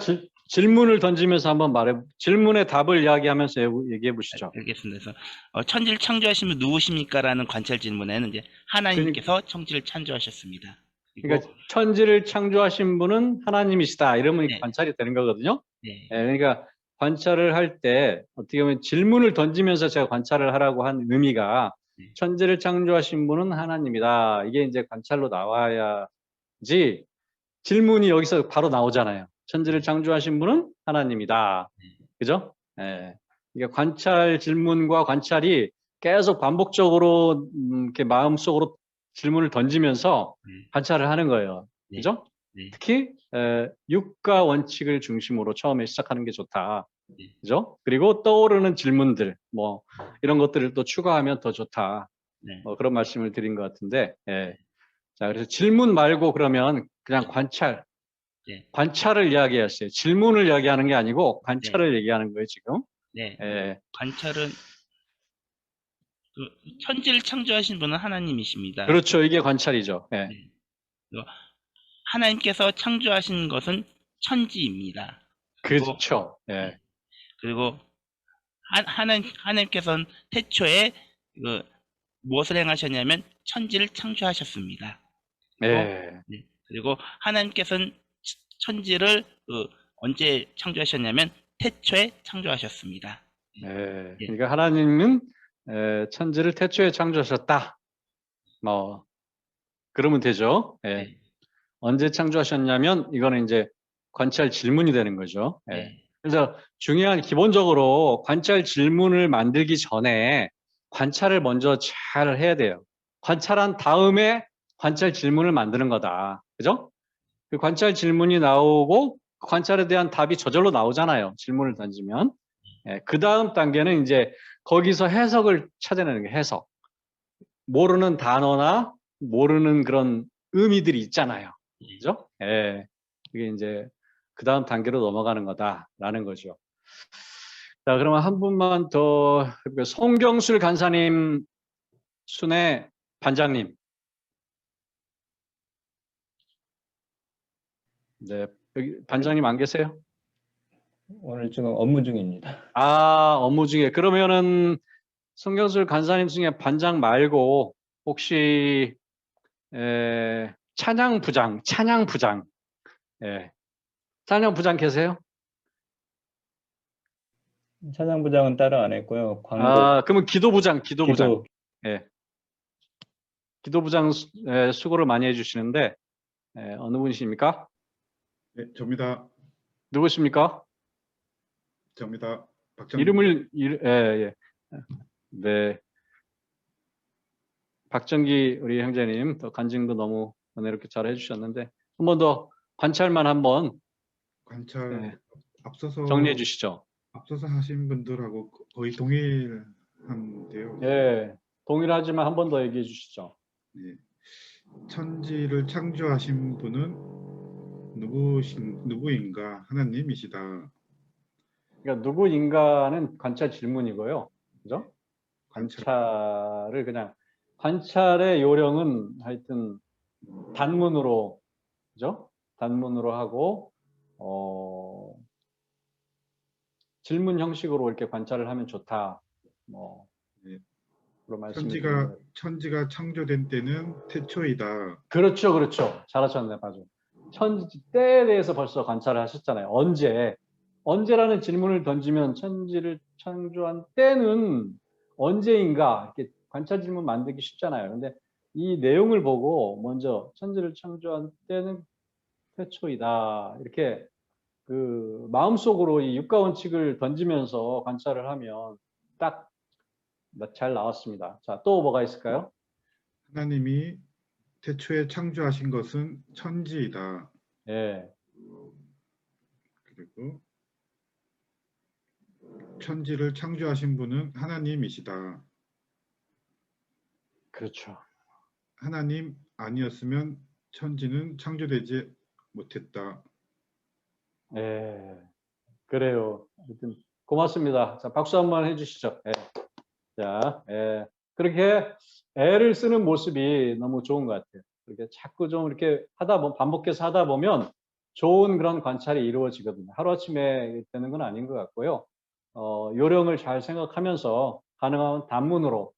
질문을 던지면서 한번 질문의 답을 이야기하면서 얘기해 보시죠. 알겠습니다. 그래서 천지를 창조하신 분 누구십니까? 라는 관찰 질문에는 이제 하나님께서 천지를 창조하셨습니다. 그러니까 천지를 창조하신 분은 하나님이시다. 이러면 네. 관찰이 되는 거거든요. 네. 그러니까 관찰을 할 때 어떻게 보면 질문을 던지면서 제가 관찰을 하라고 한 의미가 네. 천지를 창조하신 분은 하나님이다. 이게 이제 관찰로 나와야지 질문이 여기서 바로 나오잖아요. 천지를 창조하신 분은 하나님이다. 그죠? 예. 그러니까 관찰 질문과 관찰이 계속 반복적으로 이렇게 마음속으로 질문을 던지면서 관찰을 하는 거예요. 네. 그죠? 네. 특히 육가 원칙을 중심으로 처음에 시작하는 게 좋다. 네. 그죠? 그리고 떠오르는 질문들 뭐 이런 것들을 또 추가하면 더 좋다. 네. 뭐 그런 말씀을 드린 것 같은데. 예. 자, 그래서 질문 말고 그러면 그냥 관찰. 네. 관찰을 이야기했어요. 질문을 이야기하는 게 아니고 관찰을 얘기하는 거예요, 지금. 네. 예. 관찰은 천지를 창조하신 분은 하나님이십니다. 그렇죠. 이게 관찰이죠. 예. 네. 하나님께서 창조하신 것은 천지입니다. 그렇죠. 예. 그리고 하나님께서는 태초에 무엇을 행하셨냐면 천지를 창조하셨습니다. 예. 네. 그리고 하나님께서는 천지를 언제 창조하셨냐면 태초에 창조하셨습니다. 예. 그러니까 하나님은 천지를 태초에 창조하셨다. 뭐 그러면 되죠. 예. 네. 언제 창조하셨냐면 이거는 이제 관찰 질문이 되는 거죠. 예. 네. 그래서 중요한 기본적으로 관찰 질문을 만들기 전에 관찰을 먼저 잘 해야 돼요. 관찰한 다음에 관찰 질문을 만드는 거다. 그죠? 그 관찰 질문이 나오고 그 관찰에 대한 답이 저절로 나오잖아요. 질문을 던지면. 예, 그 다음 단계는 이제 거기서 해석을 찾아내는 게 해석. 모르는 단어나 모르는 그런 의미들이 있잖아요. 그죠? 예. 그게 이제 그 다음 단계로 넘어가는 거다라는 거죠. 자, 그러면 한 분만 더 해볼게요. 송경술 간사님, 순회 반장님. 네, 여기 반장님 안 계세요? 오늘 지금 업무 중입니다. 아, 업무 중에. 그러면은 송경술 간사님 중에 반장 말고 혹시 찬양부장, 예, 찬양부장 계세요? 찬양부장은 따로 안 했고요. 광고, 아, 그러면 기도부장. 예. 기도부장 수고를 많이 해주시는데 어느 분이십니까? 네, 접니다. 누구십니까? 접니다. 박정. 예. 네. 박정기 우리 형제님, 또 간증도 너무 은혜롭게 잘 해주셨는데 한 번 더 관찰만 한번 관찰 앞서서 정리해 주시죠. 앞서서 하신 분들하고 거의 동일한데요. 예, 동일하지만 한 번 더 얘기해 주시죠. 네. 천지를 창조하신 분은 누구인가? 하나님이시다. 그러니까 누구인가는 관찰 질문이고요. 그죠? 관찰을 그냥 관찰의 요령은 하여튼 단문으로, 그죠? 단문으로 하고 질문 형식으로 이렇게 관찰을 하면 좋다. 뭐 네. 그런 말씀을 드립니다. 천지가 창조된 때는 태초이다. 그렇죠. 잘하셨네, 맞아. 천지 때에 대해서 벌써 관찰을 하셨잖아요. 언제라는 질문을 던지면 천지를 창조한 때는 언제인가 이렇게 관찰 질문 만들기 쉽잖아요. 근데 이 내용을 보고 먼저 천지를 창조한 때는 태초이다 이렇게 그 마음속으로 이 육가 원칙을 던지면서 관찰을 하면 딱 잘 나왔습니다. 자, 또 뭐가 있을까요? 하나님이 태초에 창조하신 것은 천지이다. 예. 그리고 천지를 창조하신 분은 하나님이시다. 그렇죠. 하나님 아니었으면 천지는 창조되지 못했다. 예. 그래요. 하여튼 고맙습니다. 자, 박수 한번 해주시죠. 예. 자, 예. 그렇게 애를 쓰는 모습이 너무 좋은 것 같아요. 이렇게 자꾸 좀 이렇게 반복해서 하다 보면 좋은 그런 관찰이 이루어지거든요. 하루아침에 되는 건 아닌 것 같고요. 요령을 잘 생각하면서 가능하면 단문으로,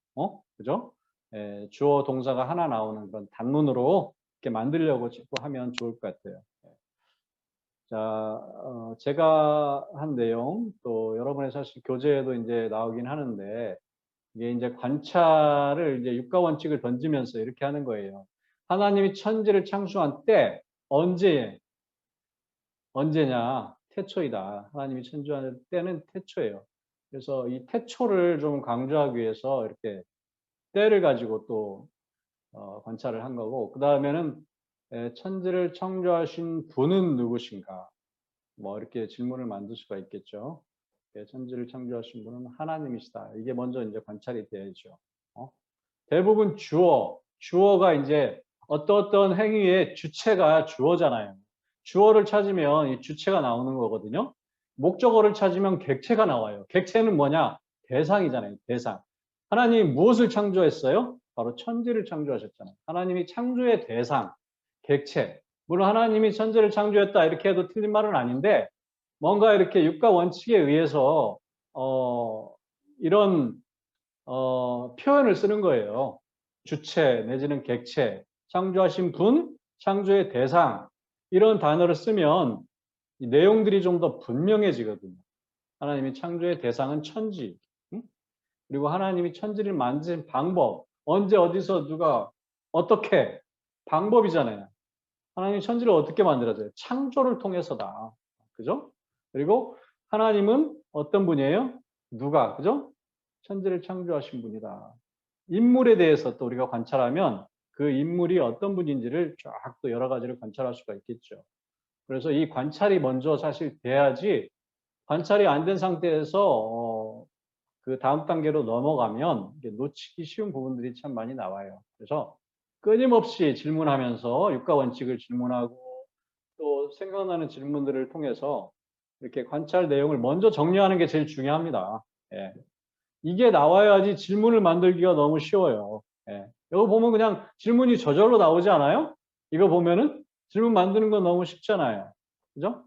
그죠? 예, 주어 동사가 하나 나오는 그런 단문으로 이렇게 만들려고 자꾸 하면 좋을 것 같아요. 자, 제가 한 내용 또 여러분의 사실 교재에도 이제 나오긴 하는데 이게 이제 관찰을 이제 육가 원칙을 던지면서 이렇게 하는 거예요. 하나님이 천지를 창조한 때 언제냐? 태초이다. 하나님이 창조한 때는 태초예요. 그래서 이 태초를 좀 강조하기 위해서 이렇게 때를 가지고 또 관찰을 한 거고, 그 다음에는 천지를 창조하신 분은 누구신가? 뭐 이렇게 질문을 만들 수가 있겠죠. 천지를 창조하신 분은 하나님이시다. 이게 먼저 이제 관찰이 되죠. 대부분 주어가 이제 어떤 행위의 주체가 주어잖아요. 주어를 찾으면 이 주체가 나오는 거거든요. 목적어를 찾으면 객체가 나와요. 객체는 뭐냐? 대상이잖아요. 대상. 하나님이 무엇을 창조했어요? 바로 천지를 창조하셨잖아요. 하나님이 창조의 대상, 객체. 물론 하나님이 천지를 창조했다 이렇게 해도 틀린 말은 아닌데 뭔가 이렇게 육가 원칙에 의해서 이런 표현을 쓰는 거예요. 주체 내지는 객체, 창조하신 분, 창조의 대상 이런 단어를 쓰면 이 내용들이 좀 더 분명해지거든요. 하나님이 창조의 대상은 천지, 그리고 하나님이 천지를 만드신 방법, 언제 어디서 누가 어떻게 방법이잖아요. 하나님이 천지를 어떻게 만들어져요? 창조를 통해서다. 그죠? 그리고 하나님은 어떤 분이에요? 누가, 그죠? 천지를 창조하신 분이다. 인물에 대해서 또 우리가 관찰하면 그 인물이 어떤 분인지를 쫙 또 여러 가지를 관찰할 수가 있겠죠. 그래서 이 관찰이 먼저 사실 돼야지 관찰이 안 된 상태에서 그 다음 단계로 넘어가면 놓치기 쉬운 부분들이 참 많이 나와요. 그래서 끊임없이 질문하면서 육가 원칙을 질문하고 또 생각나는 질문들을 통해서 이렇게 관찰 내용을 먼저 정리하는 게 제일 중요합니다. 예. 이게 나와야지 질문을 만들기가 너무 쉬워요. 예. 이거 보면 그냥 질문이 저절로 나오지 않아요? 이거 보면은 질문 만드는 건 너무 쉽잖아요. 그죠?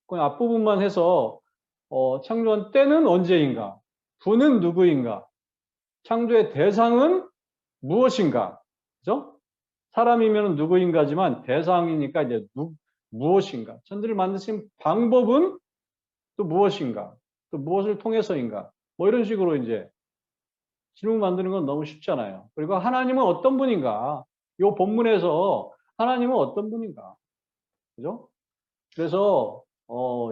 그냥 앞부분만 해서 창조한 때는 언제인가? 분은 누구인가? 창조의 대상은 무엇인가? 그죠? 사람이면 누구인가지만 대상이니까 이제 무엇인가? 천지를 만드신 방법은 또 무엇인가? 또 무엇을 통해서인가? 뭐 이런 식으로 이제 질문 만드는 건 너무 쉽잖아요. 그리고 하나님은 어떤 분인가? 이 본문에서 하나님은 어떤 분인가? 그죠? 그래서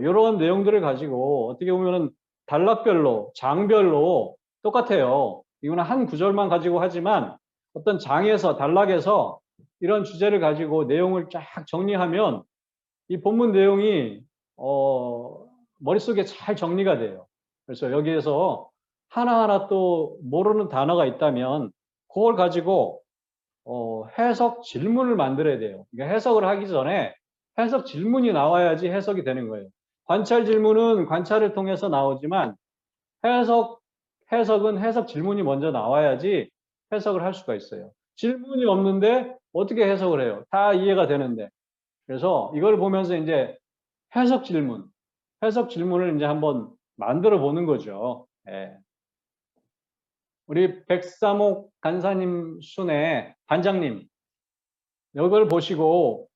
이런 내용들을 가지고 어떻게 보면은 단락별로, 장별로 똑같아요. 이거는 한 구절만 가지고 하지만 어떤 장에서, 단락에서 이런 주제를 가지고 내용을 쫙 정리하면 이 본문 내용이 머릿속에 잘 정리가 돼요. 그래서 여기에서 하나하나 또 모르는 단어가 있다면 그걸 가지고 해석 질문을 만들어야 돼요. 그러니까 해석을 하기 전에 해석 질문이 나와야지 해석이 되는 거예요. 관찰 질문은 관찰을 통해서 나오지만 해석은 해석 질문이 먼저 나와야지 해석을 할 수가 있어요. 질문이 없는데 어떻게 해석을 해요? 다 이해가 되는데. 그래서 이걸 보면서 이제 해석 질문을 이제 한번 만들어 보는 거죠. 예. 우리 백사목 간사님 순회 반장님, 이걸 보시고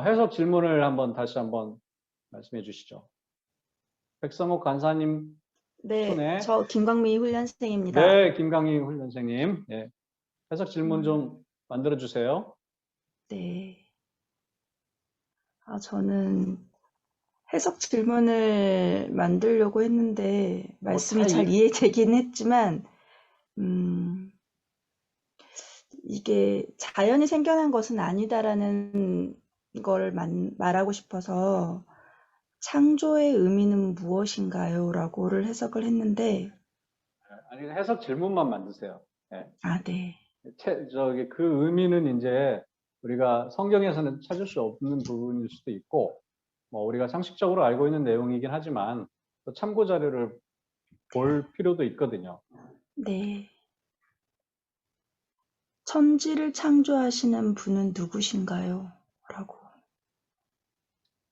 해석 질문을 다시 한번 말씀해 주시죠. 백사목 간사님 네, 순회. 저 김광미 훈련생입니다. 네, 김강희 훈련생님. 네. 해석 질문 좀 만들어 주세요. 네. 저는 해석 질문을 만들려고 했는데 말씀이 잘 이해되긴 했지만 이게 자연이 생겨난 것은 아니다라는 걸 말하고 싶어서 창조의 의미는 무엇인가요? 라고를 해석을 했는데 아니, 해석 질문만 만드세요. 네. 네. 그 의미는 이제 우리가 성경에서는 찾을 수 없는 부분일 수도 있고 뭐 우리가 상식적으로 알고 있는 내용이긴 하지만 또 참고 자료를 볼 필요도 있거든요. 네. 천지를 창조하시는 분은 누구신가요? 라고.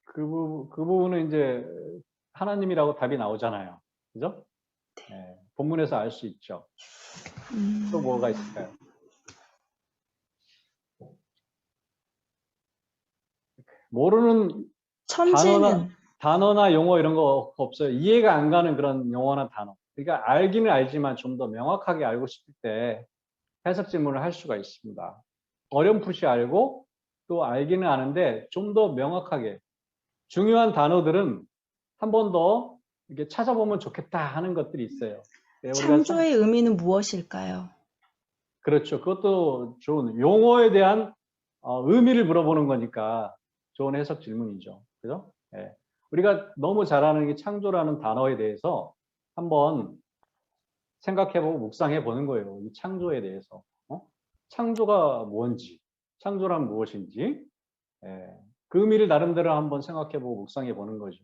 그 부분은 이제 하나님이라고 답이 나오잖아요. 그죠? 네. 본문에서 알 수 있죠. 또 뭐가 있을까요? 모르는 천지는 단어나 용어 이런 거 없어요. 이해가 안 가는 그런 용어나 단어. 그러니까 알기는 알지만 좀 더 명확하게 알고 싶을 때 해석 질문을 할 수가 있습니다. 어렴풋이 알고 또 알기는 아는데 좀 더 명확하게 중요한 단어들은 한 번 더 이렇게 찾아보면 좋겠다 하는 것들이 있어요. 우리가 창조의 의미는 무엇일까요? 그렇죠. 그것도 좋은 용어에 대한 의미를 물어보는 거니까 좋은 해석 질문이죠. 그죠? 예. 우리가 너무 잘 아는 이 창조라는 단어에 대해서 한번 생각해보고 묵상해 보는 거예요. 이 창조에 대해서. 창조가 뭔지, 창조란 무엇인지, 예. 그 의미를 나름대로 한번 생각해보고 묵상해 보는 거죠.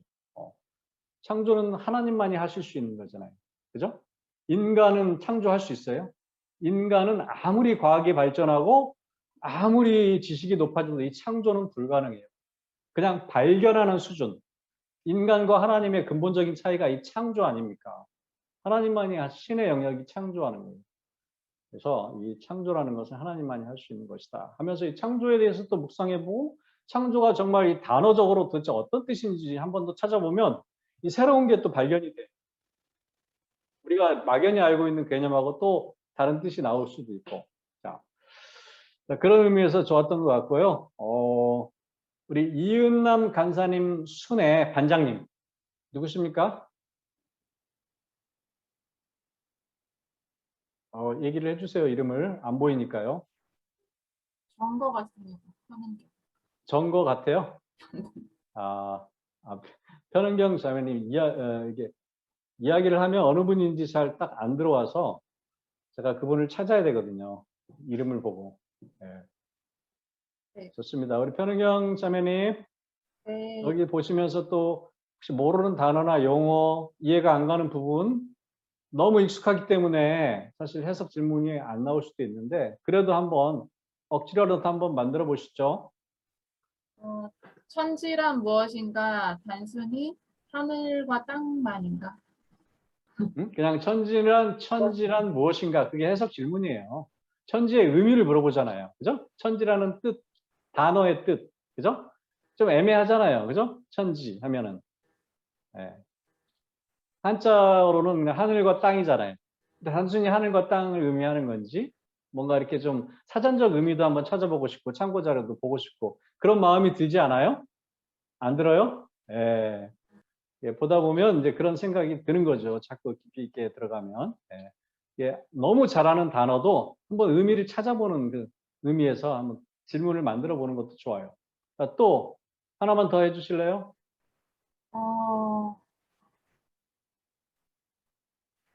창조는 하나님만이 하실 수 있는 거잖아요. 그죠? 인간은 창조할 수 있어요? 인간은 아무리 과학이 발전하고 아무리 지식이 높아져도 이 창조는 불가능해요. 그냥 발견하는 수준. 인간과 하나님의 근본적인 차이가 이 창조 아닙니까? 하나님만이 신의 영역이 창조하는 거예요. 그래서 이 창조라는 것은 하나님만이 할 수 있는 것이다 하면서 이 창조에 대해서 또 묵상해보고 창조가 정말 이 단어적으로 도대체 어떤 뜻인지 한 번 더 찾아보면 이 새로운 게 또 발견이 돼요. 우리가 막연히 알고 있는 개념하고 또 다른 뜻이 나올 수도 있고. 자, 그런 의미에서 좋았던 것 같고요. 우리 이은남 간사님 순회 반장님 누구십니까? 얘기를 해주세요. 이름을 안 보이니까요. 좋은 것 같습니다. 전 것 같아요. 편은경 자매님 이게 이야기를 하면 어느 분인지 잘 딱 안 들어와서 제가 그분을 찾아야 되거든요. 이름을 보고. 네. 좋습니다. 우리 편은경 자매님 네. 여기 보시면서 또 혹시 모르는 단어나 용어 이해가 안 가는 부분 너무 익숙하기 때문에 사실 해석 질문이 안 나올 수도 있는데 그래도 한번 억지로라도 한번 만들어 보시죠. 천지란 무엇인가? 단순히 하늘과 땅만인가? 그냥 천지란 무엇인가? 그게 해석 질문이에요. 천지의 의미를 물어보잖아요. 그죠? 천지라는 뜻, 단어의 뜻. 그죠? 좀 애매하잖아요. 그죠? 천지 하면은. 한자어로는 그냥 하늘과 땅이잖아요. 근데 단순히 하늘과 땅을 의미하는 건지 뭔가 이렇게 좀 사전적 의미도 한번 찾아보고 싶고 참고 자료도 보고 싶고 그런 마음이 들지 않아요? 안 들어요? 보다 보면 이제 그런 생각이 드는 거죠. 자꾸 깊이 있게 들어가면. 너무 잘 아는 단어도 한번 의미를 찾아보는 그 의미에서 한번 질문을 만들어 보는 것도 좋아요. 또 하나만 더 해주실래요?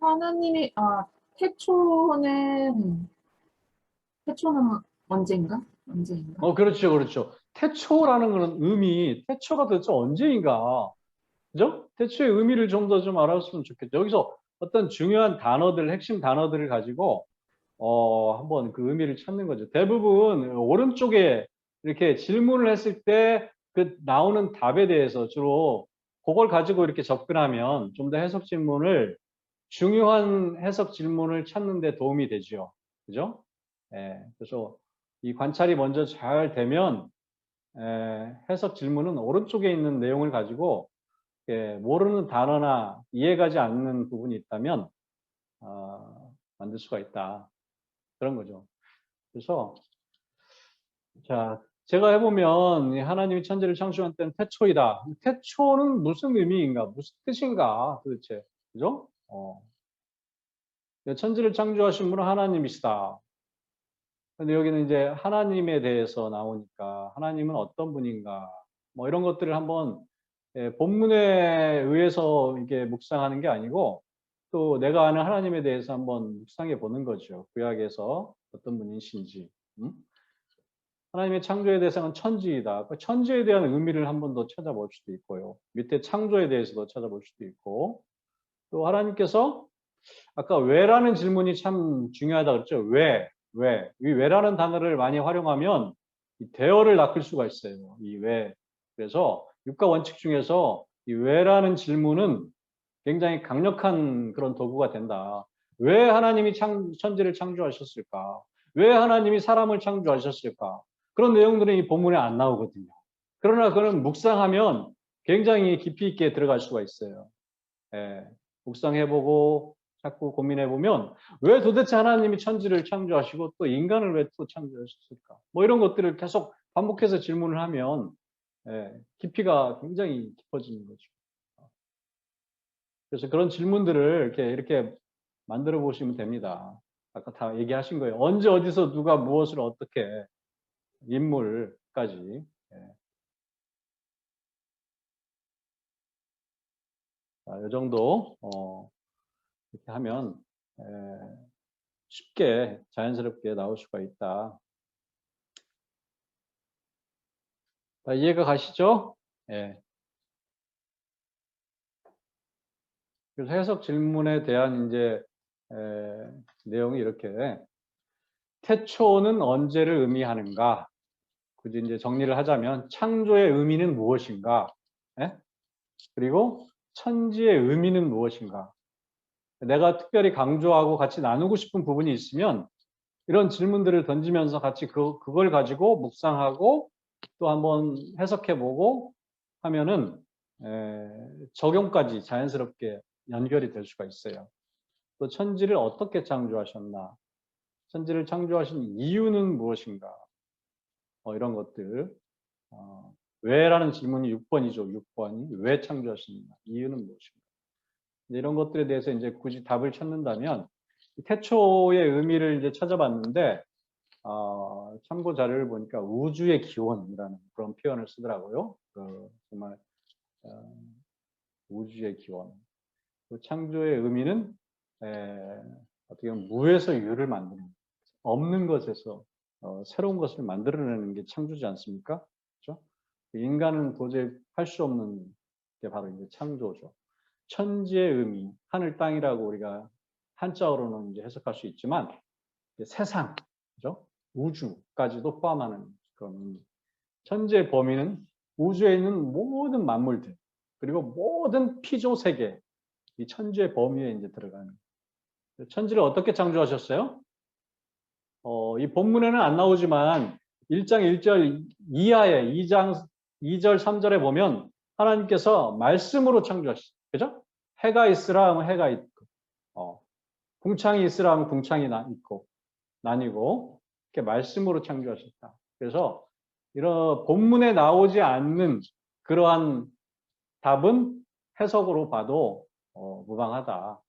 하나님이 태초는 언제인가? 그렇죠, 그렇죠. 태초라는 그런 의미, 태초가 도대체 언제인가? 그죠? 태초의 의미를 좀 더 좀 알았으면 좋겠죠. 여기서 어떤 중요한 단어들, 핵심 단어들을 가지고 한번 그 의미를 찾는 거죠. 대부분 오른쪽에 이렇게 질문을 했을 때 그 나오는 답에 대해서 주로 그걸 가지고 이렇게 접근하면 좀 더 해석 질문을 중요한 해석 질문을 찾는 데 도움이 되죠. 그죠? 그래서 이 관찰이 먼저 잘 되면 해석 질문은 오른쪽에 있는 내용을 가지고 모르는 단어나 이해가지 않는 부분이 있다면 만들 수가 있다. 그런 거죠. 그래서 자, 제가 해보면 하나님이 천지를 창조한 때는 태초이다. 태초는 무슨 의미인가? 무슨 뜻인가? 도대체. 그죠? 천지를 창조하신 분은 하나님이시다. 근데 여기는 이제 하나님에 대해서 나오니까 하나님은 어떤 분인가? 뭐 이런 것들을 한번 본문에 의해서 이게 묵상하는 게 아니고 또 내가 아는 하나님에 대해서 한번 묵상해 보는 거죠. 구약에서 어떤 분이신지. 하나님의 창조의 대상은 천지이다. 그 천지에 대한 의미를 한 번 더 찾아볼 수도 있고요. 밑에 창조에 대해서도 찾아볼 수도 있고 또 하나님께서 아까 왜라는 질문이 참 중요하다 그랬죠. 왜? 이 왜라는 단어를 많이 활용하면 이 대어를 낚을 수가 있어요. 이 왜. 그래서 육가 원칙 중에서 이 왜라는 질문은 굉장히 강력한 그런 도구가 된다. 왜 하나님이 천지를 창조하셨을까? 왜 하나님이 사람을 창조하셨을까? 그런 내용들은 이 본문에 안 나오거든요. 그러나 그는 묵상하면 굉장히 깊이 있게 들어갈 수가 있어요. 예, 묵상해보고 자꾸 고민해보면 왜 도대체 하나님이 천지를 창조하시고 또 인간을 왜 또 창조하셨을까? 뭐 이런 것들을 계속 반복해서 질문을 하면 깊이가 굉장히 깊어지는 거죠. 그래서 그런 질문들을 이렇게 만들어 보시면 됩니다. 아까 다 얘기하신 거예요. 언제 어디서 누가 무엇을 어떻게 인물까지. 자, 이 정도 이렇게 하면 쉽게 자연스럽게 나올 수가 있다. 자, 이해가 가시죠? 예. 그래서 해석 질문에 대한 이제 내용이 이렇게 태초는 언제를 의미하는가? 굳이 이제 정리를 하자면 창조의 의미는 무엇인가? 예? 그리고 천지의 의미는 무엇인가? 내가 특별히 강조하고 같이 나누고 싶은 부분이 있으면 이런 질문들을 던지면서 같이 그걸 가지고 묵상하고 또 한번 해석해보고 하면은 적용까지 자연스럽게 연결이 될 수가 있어요. 또 천지를 어떻게 창조하셨나? 천지를 창조하신 이유는 무엇인가? 이런 것들. 왜라는 질문이 6번이죠. 6번이 왜 창조하셨는가? 이유는 무엇인가? 이런 것들에 대해서 이제 굳이 답을 찾는다면 태초의 의미를 이제 찾아봤는데 참고 자료를 보니까 우주의 기원이라는 그런 표현을 쓰더라고요. 정말 우주의 기원. 그 창조의 의미는 어떻게 보면 무에서 유를 만드는, 없는 것에서 새로운 것을 만들어내는 게 창조지 않습니까? 그렇죠? 인간은 도저히 할 수 없는 게 바로 이제 창조죠. 천지의 의미, 하늘 땅이라고 우리가 한자어로는 이제 해석할 수 있지만 세상, 그죠? 우주까지도 포함하는 그런 의미. 천지의 범위는 우주에 있는 모든 만물들 그리고 모든 피조 세계, 이 천지의 범위에 이제 들어가는. 천지를 어떻게 창조하셨어요? 이 본문에는 안 나오지만 1장 1절 이하에 2장 2절 3절에 보면 하나님께서 말씀으로 창조하셨어요. 그죠? 해가 있으라 하면 해가 있고, 궁창이 있으라 하면 궁창이 있고, 나뉘고, 이렇게 말씀으로 창조하셨다. 그래서 이런 본문에 나오지 않는 그러한 답은 해석으로 봐도 무방하다.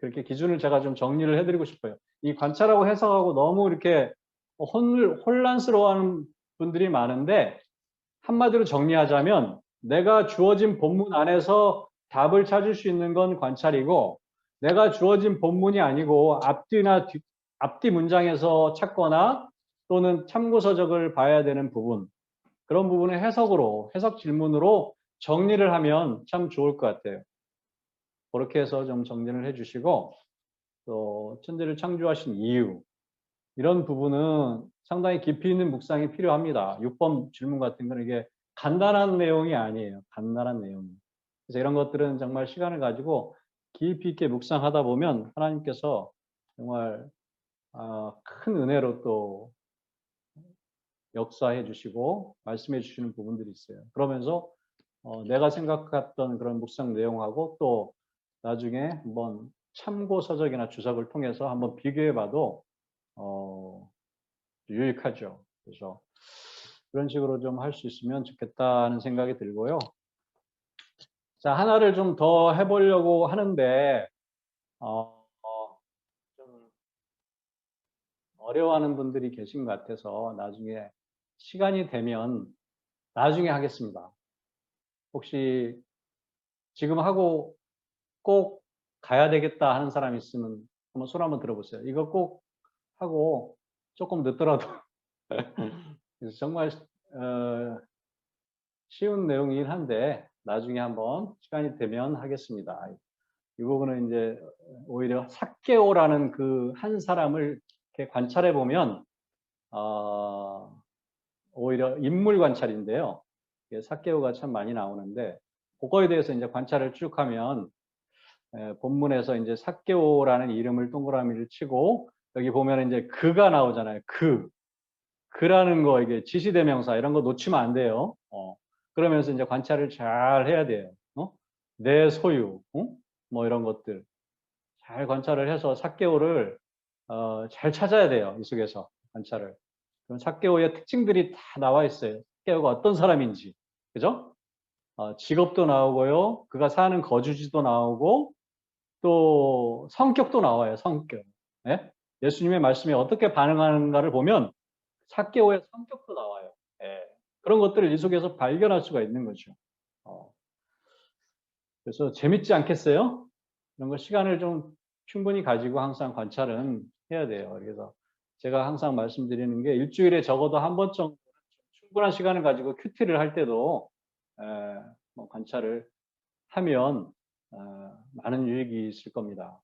그렇게 기준을 제가 좀 정리를 해드리고 싶어요. 이 관찰하고 해석하고 너무 이렇게 혼란스러워하는 분들이 많은데 한마디로 정리하자면 내가 주어진 본문 안에서 답을 찾을 수 있는 건 관찰이고 내가 주어진 본문이 아니고 앞뒤 문장에서 찾거나 또는 참고서적을 봐야 되는 부분, 그런 부분을 해석 질문으로 정리를 하면 참 좋을 것 같아요. 그렇게 해서 좀 정리를 해주시고 또 천지를 창조하신 이유, 이런 부분은 상당히 깊이 있는 묵상이 필요합니다. 6번 질문 같은 건 이게 간단한 내용이 아니에요. 간단한 내용이. 그래서 이런 것들은 정말 시간을 가지고 깊이 있게 묵상하다 보면 하나님께서 정말 큰 은혜로 또 역사해 주시고 말씀해 주시는 부분들이 있어요. 그러면서 내가 생각했던 그런 묵상 내용하고 또 나중에 한번 참고 서적이나 주석을 통해서 한번 비교해 봐도 유익하죠. 그래서 그런 식으로 좀 할 수 있으면 좋겠다는 생각이 들고요. 자, 하나를 좀 더 해보려고 하는데 좀 어려워하는 분들이 계신 것 같아서 나중에 시간이 되면 나중에 하겠습니다. 혹시 지금 하고 꼭 가야 되겠다 하는 사람 있으면 한번 손 한번 들어보세요. 이거 꼭 하고 조금 늦더라도 그래서 정말 쉬운 내용이긴 한데 나중에 한번 시간이 되면 하겠습니다. 이 부분은 이제 오히려 삭개오라는 그 한 사람을 이렇게 관찰해 보면 오히려 인물 관찰인데요. 삭개오가 참 많이 나오는데 그거에 대해서 이제 관찰을 쭉 하면 본문에서 이제 삭개오라는 이름을 동그라미를 치고 여기 보면 이제 그가 나오잖아요. 그라는 거, 이게 지시대명사 이런 거 놓치면 안 돼요. 그러면서 이제 관찰을 잘 해야 돼요. 내 소유, 뭐 이런 것들 잘 관찰을 해서 삭개오를 잘 찾아야 돼요. 이 속에서 관찰을. 그럼 삭개오의 특징들이 다 나와 있어요. 삭개오가 어떤 사람인지, 그죠? 직업도 나오고요, 그가 사는 거주지도 나오고, 또 성격도 나와요. 성격. 예? 예수님의 말씀에 어떻게 반응하는가를 보면 삭개오의 성격도 나와요. 예. 그런 것들을 이 속에서 발견할 수가 있는 거죠. 그래서 재밌지 않겠어요? 이런 거 시간을 좀 충분히 가지고 항상 관찰은 해야 돼요. 그래서 제가 항상 말씀드리는 게 일주일에 적어도 한 번 정도 충분한 시간을 가지고 큐티를 할 때도 뭐 관찰을 하면 많은 유익이 있을 겁니다.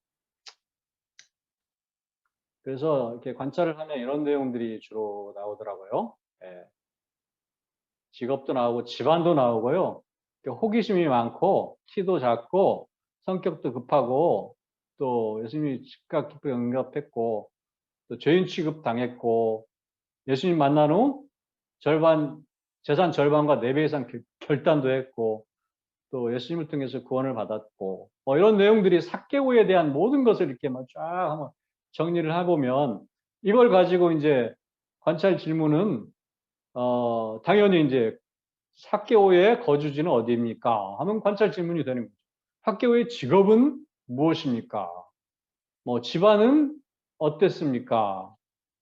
그래서 이렇게 관찰을 하면 이런 내용들이 주로 나오더라고요. 예. 직업도 나오고 집안도 나오고요. 호기심이 많고 키도 작고 성격도 급하고 또 예수님이 즉각 기쁘게 응답했고 또 죄인 취급 당했고 예수님 만난 후 재산 절반과 4배 이상 결단도 했고 또 예수님을 통해서 구원을 받았고 뭐 이런 내용들이 삭개오에 대한 모든 것을 이렇게 쫙 한번 정리를 해보면 이걸 가지고 이제 관찰 질문은 당연히 이제 삭개오의 거주지는 어디입니까? 하면 관찰 질문이 되는 거죠. 삭개오의 직업은 무엇입니까? 뭐 집안은 어땠습니까?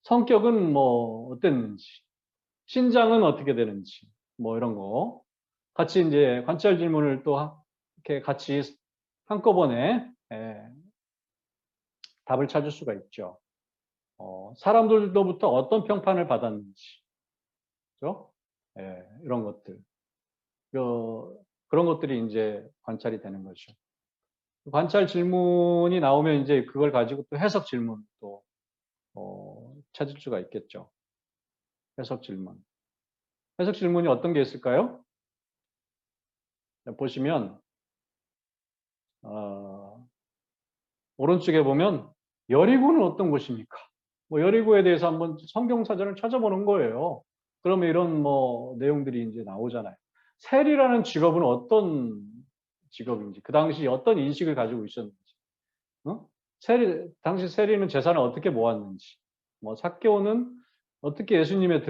성격은 뭐 어땠는지, 신장은 어떻게 되는지, 뭐 이런 거 같이 이제 관찰 질문을 또 이렇게 같이 한꺼번에 답을 찾을 수가 있죠. 사람들로부터 어떤 평판을 받았는지, 그렇죠? 이런 것들. 그런 것들이 이제 관찰이 되는 거죠. 관찰 질문이 나오면 이제 그걸 가지고 또 해석 질문 또 찾을 수가 있겠죠. 해석 질문. 해석 질문이 어떤 게 있을까요? 보시면 오른쪽에 보면 여리고는 어떤 곳입니까? 뭐 여리고에 대해서 한번 성경 사전을 찾아보는 거예요. 그러면 이런 뭐 내용들이 이제 나오잖아요. 세리라는 직업은 어떤 직업인지, 그 당시 어떤 인식을 가지고 있었는지, 당시 세리는 재산을 어떻게 모았는지, 뭐 삭개오는 어떻게 예수님에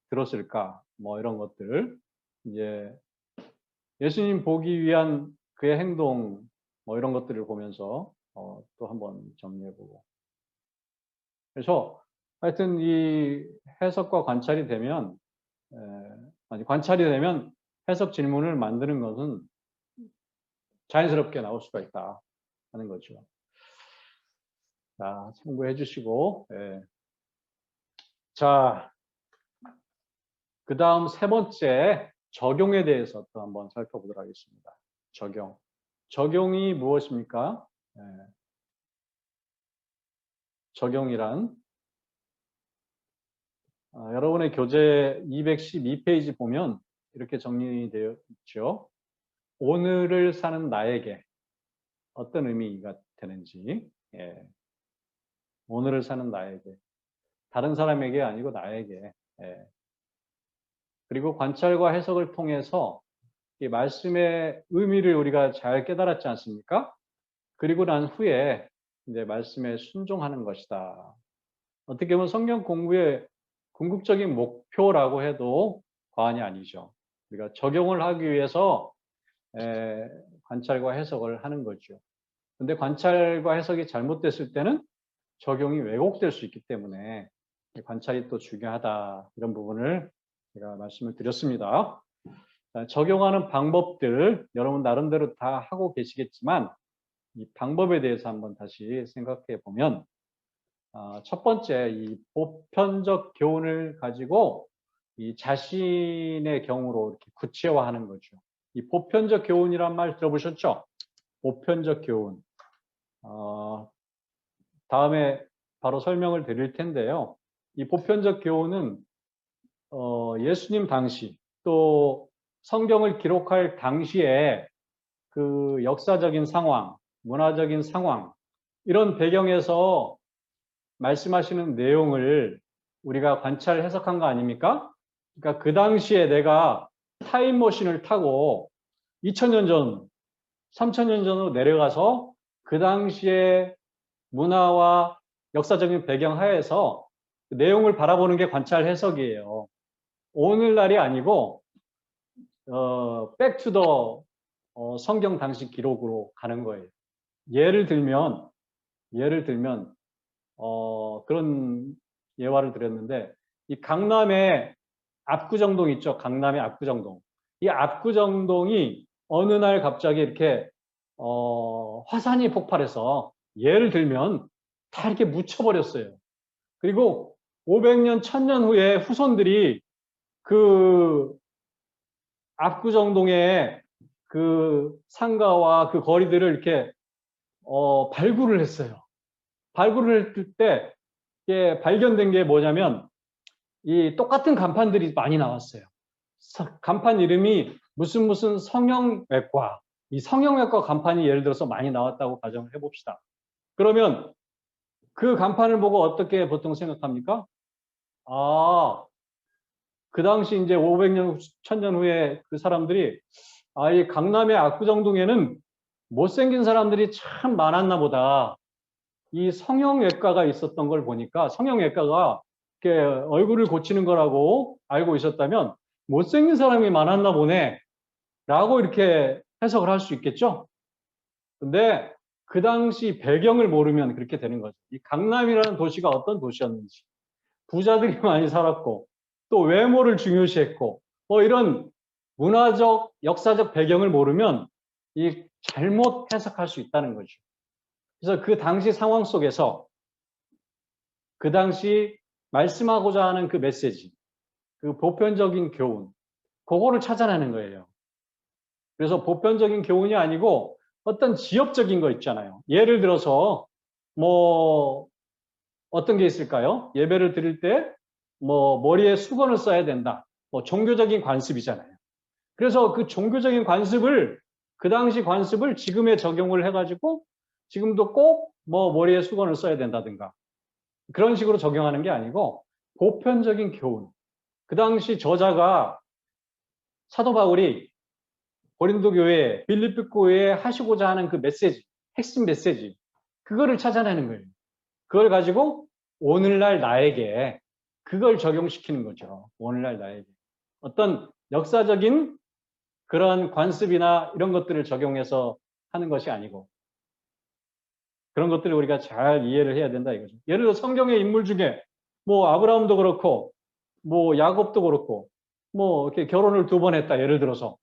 들었을까, 뭐 이런 것들, 이제 예수님 보기 위한 그의 행동, 뭐 이런 것들을 보면서 또 한번 정리해보고. 그래서 하여튼 이 해석과 관찰이 되면, 관찰이 되면 해석 질문을 만드는 것은 자연스럽게 나올 수가 있다 하는 거죠. 자, 참고해 주시고, 자, 그 다음 세 번째 적용에 대해서 또 한번 살펴보도록 하겠습니다. 적용이 무엇입니까? 적용이란 여러분의 교재 212페이지 보면 이렇게 정리되어 있죠. 오늘을 사는 나에게 어떤 의미가 되는지, 오늘을 사는 나에게, 다른 사람에게 아니고 나에게. 그리고 관찰과 해석을 통해서 이 말씀의 의미를 우리가 잘 깨달았지 않습니까? 그리고 난 후에 이제 말씀에 순종하는 것이다. 어떻게 보면 성경 공부의 궁극적인 목표라고 해도 과언이 아니죠. 우리가 적용을 하기 위해서 관찰과 해석을 하는 거죠. 근데 관찰과 해석이 잘못됐을 때는 적용이 왜곡될 수 있기 때문에 관찰이 또 중요하다. 이런 부분을 제가 말씀을 드렸습니다. 적용하는 방법들 여러분 나름대로 다 하고 계시겠지만 이 방법에 대해서 한번 다시 생각해 보면 첫 번째 이 보편적 교훈을 가지고 이 자신의 경우로 이렇게 구체화하는 거죠. 이 보편적 교훈이란 말 들어보셨죠? 보편적 교훈. 다음에 바로 설명을 드릴 텐데요. 이 보편적 교훈은 예수님 당시 또 성경을 기록할 당시에 그 역사적인 상황, 문화적인 상황 이런 배경에서 말씀하시는 내용을 우리가 관찰 해석한 거 아닙니까? 그러니까 그 당시에 내가 타임머신을 타고 2000년 전, 3000년 전으로 내려가서 그 당시에 문화와 역사적인 배경 하에서 그 내용을 바라보는 게 관찰 해석이에요. 오늘날이 아니고 백투더 성경 당시 기록으로 가는 거예요. 예를 들면 그런 예화를 드렸는데 이 강남에 압구정동 있죠. 강남의 압구정동. 이 압구정동이 어느 날 갑자기 이렇게 화산이 폭발해서 예를 들면 다 이렇게 묻혀버렸어요. 그리고 500년, 1000년 후에 후손들이 그 압구정동의 그 상가와 그 거리들을 이렇게 발굴을 했어요. 발굴을 했을 때 이게 발견된 게 뭐냐면 이 똑같은 간판들이 많이 나왔어요. 간판 이름이 무슨 성형외과. 이 성형외과 간판이 예를 들어서 많이 나왔다고 가정을 해봅시다. 그러면 그 간판을 보고 어떻게 보통 생각합니까? 아, 그 당시 이제 500년, 1000년 후에 그 사람들이 이 강남의 압구정동에는 못생긴 사람들이 참 많았나 보다. 이 성형외과가 있었던 걸 보니까 성형외과가 이렇게 얼굴을 고치는 거라고 알고 있었다면 못생긴 사람이 많았나 보네 라고 이렇게 해석을 할 수 있겠죠. 근데 그 당시 배경을 모르면 그렇게 되는 거죠. 이 강남이라는 도시가 어떤 도시였는지, 부자들이 많이 살았고 또 외모를 중요시했고 이런 문화적 역사적 배경을 모르면 이 잘못 해석할 수 있다는 거죠. 그래서 그 당시 상황 속에서 그 당시 말씀하고자 하는 그 메시지, 그 보편적인 교훈, 그거를 찾아내는 거예요. 그래서 보편적인 교훈이 아니고 어떤 지역적인 거 있잖아요. 예를 들어서 뭐 어떤 게 있을까요? 예배를 드릴 때 뭐 머리에 수건을 써야 된다. 뭐 종교적인 관습이잖아요. 그래서 그 종교적인 관습을 그 당시 관습을 지금에 적용을 해가지고 지금도 꼭 뭐 머리에 수건을 써야 된다든가 그런 식으로 적용하는 게 아니고 보편적인 교훈. 그 당시 저자가 사도 바울이 고린도 교회, 빌립보 교회에 하시고자 하는 그 메시지, 핵심 메시지, 그거를 찾아내는 거예요. 그걸 가지고 오늘날 나에게 그걸 적용시키는 거죠. 오늘날 나에게. 어떤 역사적인 그런 관습이나 이런 것들을 적용해서 하는 것이 아니고 그런 것들을 우리가 잘 이해를 해야 된다 이거죠. 예를 들어 성경의 인물 중에 뭐 아브라함도 그렇고 뭐 야곱도 그렇고 뭐 이렇게 결혼을 2번 했다 예를 들어서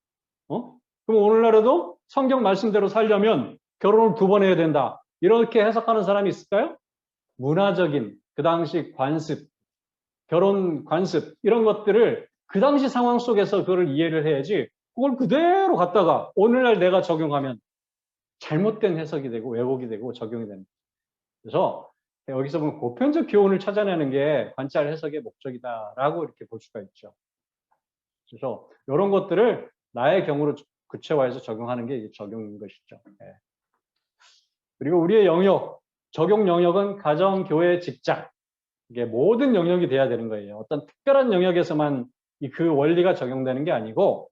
그럼 오늘날에도 성경 말씀대로 살려면 결혼을 2번 해야 된다 이렇게 해석하는 사람이 있을까요? 문화적인 그 당시 관습, 결혼 관습 이런 것들을 그 당시 상황 속에서 그걸 이해를 해야지 그걸 그대로 갖다가 오늘날 내가 적용하면 잘못된 해석이 되고 왜곡이 되고 적용이 되는 거죠. 그래서 여기서 보면 보편적 교훈을 찾아내는 게 관찰 해석의 목적이다라고 이렇게 볼 수가 있죠. 그래서 이런 것들을 나의 경우로 구체화해서 적용하는 게 적용인 것이죠. 네. 그리고 우리의 영역, 적용 영역은 가정, 교회, 직장 이게 모든 영역이 돼야 되는 거예요. 어떤 특별한 영역에서만 그 원리가 적용되는 게 아니고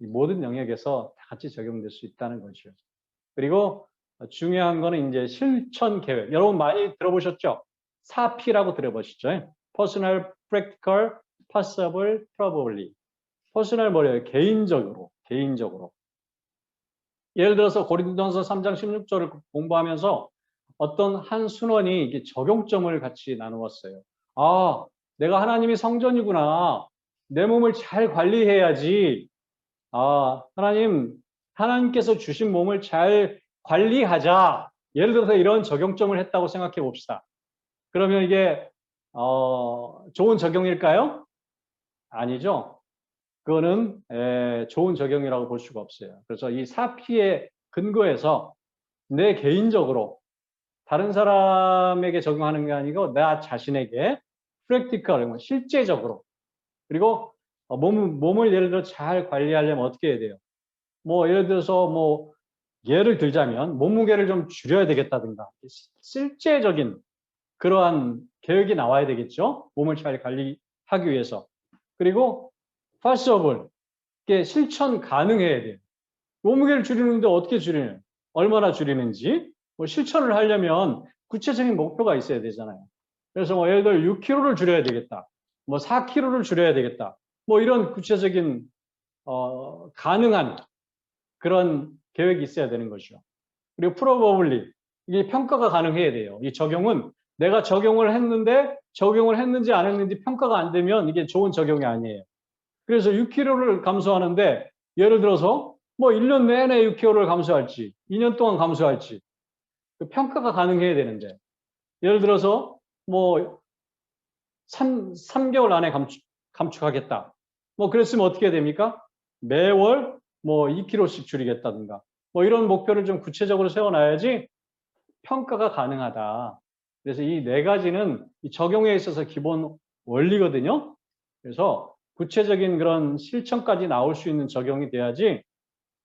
이 모든 영역에서 다 같이 적용될 수 있다는 거죠. 그리고 중요한 거는 이제 실천 계획. 여러분 많이 들어보셨죠? 4P라고 들어보시죠? Personal, Practical, Possible, Probably. Personal 뭐래요? 개인적으로. 예를 들어서 고린도전서 3장 16절을 공부하면서 어떤 한 순원이 이게 적용점을 같이 나누었어요. 아, 내가 하나님이 성전이구나. 내 몸을 잘 관리해야지. 아, 하나님께서 주신 몸을 잘 관리하자. 예를 들어서 이런 적용점을 했다고 생각해 봅시다. 그러면 이게 좋은 적용일까요? 아니죠. 그거는 좋은 적용이라고 볼 수가 없어요. 그래서 이 4P의 근거에서 내 개인적으로 다른 사람에게 적용하는 게 아니고 나 자신에게 프랙티컬, 실제적으로 그리고 몸을 예를 들어 잘 관리하려면 어떻게 해야 돼요? 뭐 예를 들어서 뭐 예를 들자면 몸무게를 좀 줄여야 되겠다든가 실제적인 그러한 계획이 나와야 되겠죠. 몸을 잘 관리하기 위해서. 그리고 possible, 이게 실천 가능해야 돼요. 몸무게를 줄이는데 어떻게 줄이냐? 얼마나 줄이는지. 뭐 실천을 하려면 구체적인 목표가 있어야 되잖아요. 그래서 뭐 예를 들어 6kg를 줄여야 되겠다. 뭐 4kg를 줄여야 되겠다. 뭐 이런 구체적인 가능한 그런 계획이 있어야 되는 거죠. 그리고 probably, 이게 평가가 가능해야 돼요. 이 적용은 내가 적용을 했는데 적용을 했는지 안 했는지 평가가 안 되면 이게 좋은 적용이 아니에요. 그래서 6kg를 감소하는데 예를 들어서 뭐 1년 내내 6kg를 감소할지 2년 동안 감소할지 그 평가가 가능해야 되는데 예를 들어서 뭐 3개월 안에 감축하겠다. 뭐 그랬으면 어떻게 됩니까? 매월 뭐 2kg씩 줄이겠다든가 뭐 이런 목표를 좀 구체적으로 세워놔야지 평가가 가능하다. 그래서 이 네 가지는 이 적용에 있어서 기본 원리거든요. 그래서 구체적인 그런 실천까지 나올 수 있는 적용이 돼야지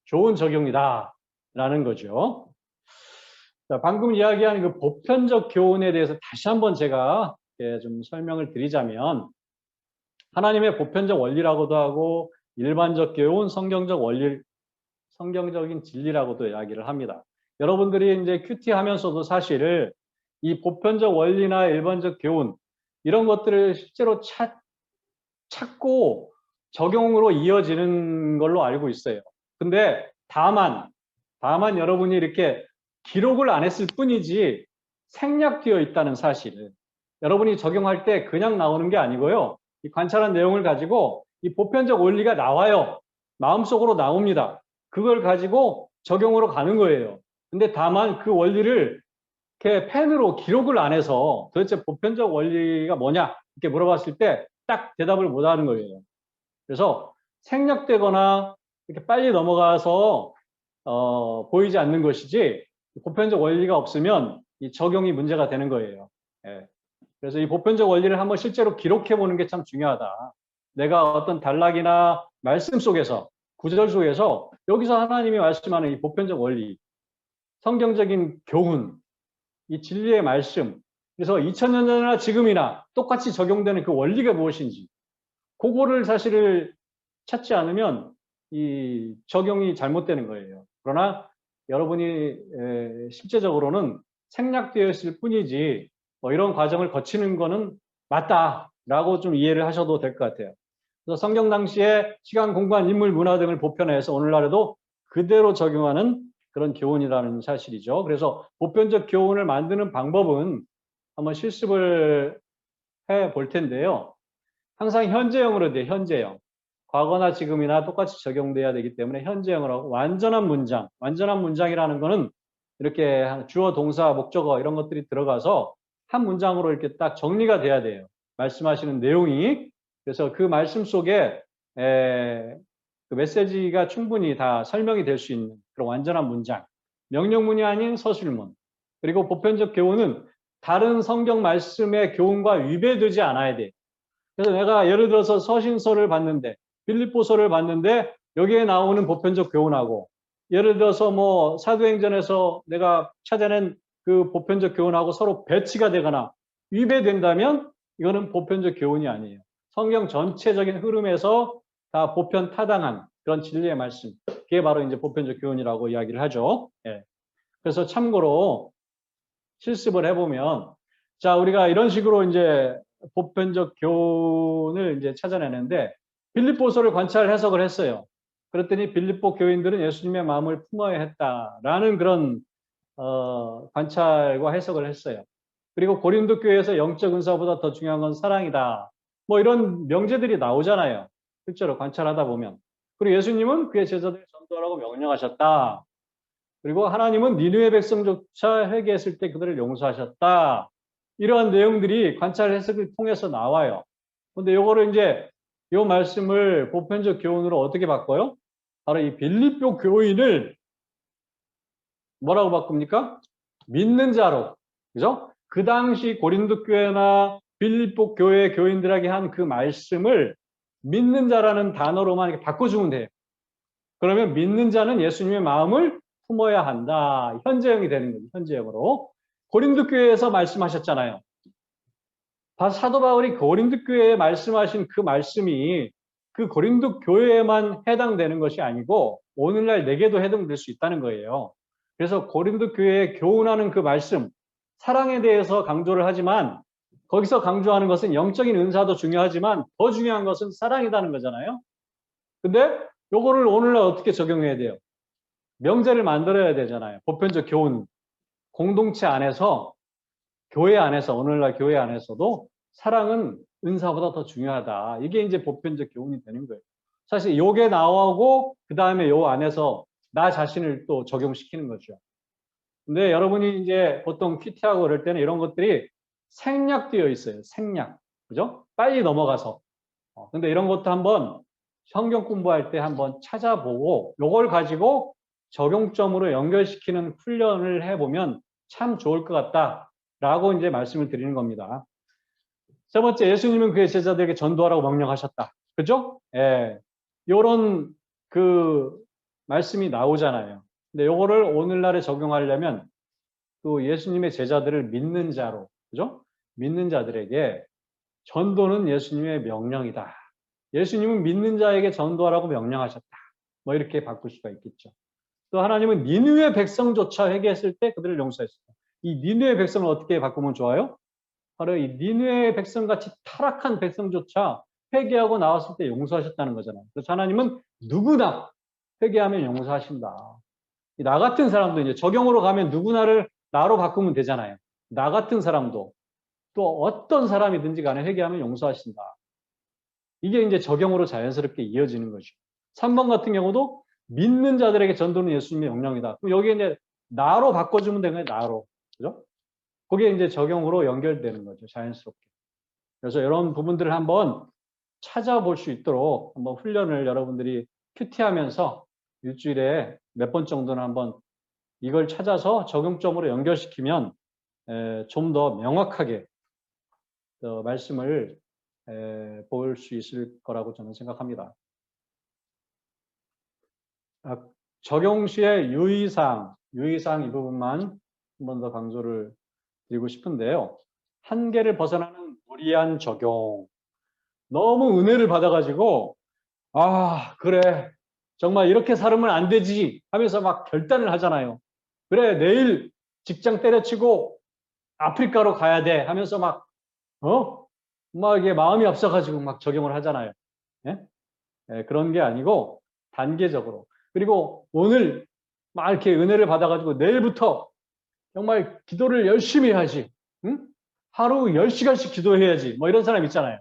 좋은 적용이다라는 거죠. 자, 방금 이야기한 그 보편적 교훈에 대해서 다시 한번 제가 좀 설명을 드리자면 하나님의 보편적 원리라고도 하고 일반적 교훈, 성경적 원리, 성경적인 진리라고도 이야기를 합니다. 여러분들이 이제 큐티 하면서도 사실 이 보편적 원리나 일반적 교훈 이런 것들을 실제로 찾고 적용으로 이어지는 걸로 알고 있어요. 근데 다만 여러분이 이렇게 기록을 안 했을 뿐이지 생략되어 있다는 사실을 여러분이 적용할 때 그냥 나오는 게 아니고요. 이 관찰한 내용을 가지고 이 보편적 원리가 나와요. 마음속으로 나옵니다. 그걸 가지고 적용으로 가는 거예요. 근데 다만 그 원리를 이렇게 펜으로 기록을 안 해서 도대체 보편적 원리가 뭐냐 이렇게 물어봤을 때 딱 대답을 못 하는 거예요. 그래서 생략되거나 이렇게 빨리 넘어가서 보이지 않는 것이지 보편적 원리가 없으면 이 적용이 문제가 되는 거예요. 예. 그래서 이 보편적 원리를 한번 실제로 기록해 보는 게 참 중요하다. 내가 어떤 단락이나 말씀 속에서 구절 속에서 여기서 하나님이 말씀하는 이 보편적 원리, 성경적인 교훈, 이 진리의 말씀, 그래서 2000년 전이나 지금이나 똑같이 적용되는 그 원리가 무엇인지 그거를 사실을 찾지 않으면 이 적용이 잘못되는 거예요. 그러나 여러분이 실제적으로는 생략되어 있을 뿐이지 뭐 이런 과정을 거치는 거는 맞다라고 좀 이해를 하셔도 될 것 같아요. 그래서 성경 당시에 시간, 공간, 인물, 문화 등을 보편화해서 오늘날에도 그대로 적용하는 그런 교훈이라는 사실이죠. 그래서 보편적 교훈을 만드는 방법은 한번 실습을 해 볼 텐데요. 항상 현재형으로 돼요. 현재형. 과거나 지금이나 똑같이 적용돼야 되기 때문에 현재형으로 하고 완전한 문장. 완전한 문장이라는 거는 이렇게 주어, 동사, 목적어 이런 것들이 들어가서 한 문장으로 이렇게 딱 정리가 돼야 돼요. 말씀하시는 내용이. 그래서 그 말씀 속에 그 메시지가 충분히 다 설명이 될 수 있는 그런 완전한 문장. 명령문이 아닌 서술문. 그리고 보편적 교훈은 다른 성경 말씀의 교훈과 위배되지 않아야 돼. 그래서 내가 예를 들어서 서신서를 봤는데 빌립보서를 봤는데 여기에 나오는 보편적 교훈하고 예를 들어서 뭐 사도행전에서 내가 찾아낸 그 보편적 교훈하고 서로 배치가 되거나 위배된다면 이거는 보편적 교훈이 아니에요. 성경 전체적인 흐름에서 다 보편 타당한 그런 진리의 말씀. 그게 바로 이제 보편적 교훈이라고 이야기를 하죠. 예. 그래서 참고로 실습을 해보면, 자, 우리가 이런 식으로 이제 보편적 교훈을 이제 찾아내는데, 빌립보서를 관찰 해석을 했어요. 그랬더니 빌립보 교인들은 예수님의 마음을 품어야 했다라는 그런 관찰과 해석을 했어요. 그리고 고린도 교회에서 영적 은사보다 더 중요한 건 사랑이다. 뭐 이런 명제들이 나오잖아요. 실제로 관찰하다 보면. 그리고 예수님은 그의 제자들을 전도하라고 명령하셨다. 그리고 하나님은 니느웨 백성조차 회개했을 때 그들을 용서하셨다. 이러한 내용들이 관찰 해석을 통해서 나와요. 근데 요거를 이제 요 말씀을 보편적 교훈으로 어떻게 바꿔요? 바로 이 빌립보 교인을 뭐라고 바꿉니까? 믿는 자로. 그죠? 그 당시 고린도 교회나 빌립보 교회 교인들에게 한 그 말씀을 믿는 자라는 단어로만 이렇게 바꿔주면 돼요. 그러면 믿는 자는 예수님의 마음을 품어야 한다. 현재형이 되는 거죠. 현재형으로. 고린도 교회에서 말씀하셨잖아요. 사도 바울이 고린도 교회에 말씀하신 그 말씀이 그 고린도 교회에만 해당되는 것이 아니고 오늘날 내게도 해당될 수 있다는 거예요. 그래서 고린도 교회에 교훈하는 그 말씀, 사랑에 대해서 강조를 하지만 거기서 강조하는 것은 영적인 은사도 중요하지만 더 중요한 것은 사랑이라는 거잖아요. 근데 요거를 오늘날 어떻게 적용해야 돼요? 명제를 만들어야 되잖아요. 보편적 교훈, 공동체 안에서, 교회 안에서, 오늘날 교회 안에서도 사랑은 은사보다 더 중요하다. 이게 이제 보편적 교훈이 되는 거예요. 사실 요게 나오고 그 다음에 요 안에서 나 자신을 또 적용시키는 거죠. 근데 여러분이 이제 보통 큐티하고 그럴 때는 이런 것들이 생략되어 있어요. 생략. 그죠? 빨리 넘어가서. 근데 이런 것도 한번 성경 공부할 때 한번 찾아보고 요걸 가지고 적용점으로 연결시키는 훈련을 해보면 참 좋을 것 같다라고 이제 말씀을 드리는 겁니다. 세 번째, 예수님은 그의 제자들에게 전도하라고 명령하셨다. 그죠? 예. 요런 그 말씀이 나오잖아요. 근데 요거를 오늘날에 적용하려면 또 예수님의 제자들을 믿는 자로, 그죠? 믿는 자들에게 전도는 예수님의 명령이다. 예수님은 믿는 자에게 전도하라고 명령하셨다. 뭐 이렇게 바꿀 수가 있겠죠. 또 하나님은 니느웨 백성조차 회개했을 때 그들을 용서했습니다. 이 니느웨 백성을 어떻게 바꾸면 좋아요? 바로 이 니느웨 백성같이 타락한 백성조차 회개하고 나왔을 때 용서하셨다는 거잖아요. 그래서 하나님은 누구나 회개하면 용서하신다. 나 같은 사람도 이제 적용으로 가면 누구나를 나로 바꾸면 되잖아요. 나 같은 사람도 또 어떤 사람이든지 간에 회개하면 용서하신다. 이게 이제 적용으로 자연스럽게 이어지는 거죠. 3번 같은 경우도 믿는 자들에게 전도는 예수님의 명령이다. 그럼 여기에 이제 나로 바꿔주면 되는 거예요. 나로. 그죠? 그게 이제 적용으로 연결되는 거죠. 자연스럽게. 그래서 이런 부분들을 한번 찾아볼 수 있도록 한번 훈련을 여러분들이 큐티하면서 일주일에 몇 번 정도는 한번 이걸 찾아서 적용점으로 연결시키면 좀 더 명확하게 말씀을 볼 수 있을 거라고 저는 생각합니다. 적용 시의 유의사항 이 부분만 한 번 더 강조를 드리고 싶은데요. 한계를 벗어나는 무리한 적용. 너무 은혜를 받아가지고 그래 정말 이렇게 살면 안 되지 하면서 막 결단을 하잖아요. 그래 내일 직장 때려치고 아프리카로 가야 돼 하면서 막 이게 마음이 앞서가지고 막 적용을 하잖아요. 예? 그런 게 아니고 단계적으로. 그리고 오늘 막 이렇게 은혜를 받아가지고 내일부터 정말 기도를 열심히 해야지. 응? 하루 10시간씩 기도해야지. 뭐 이런 사람 있잖아요.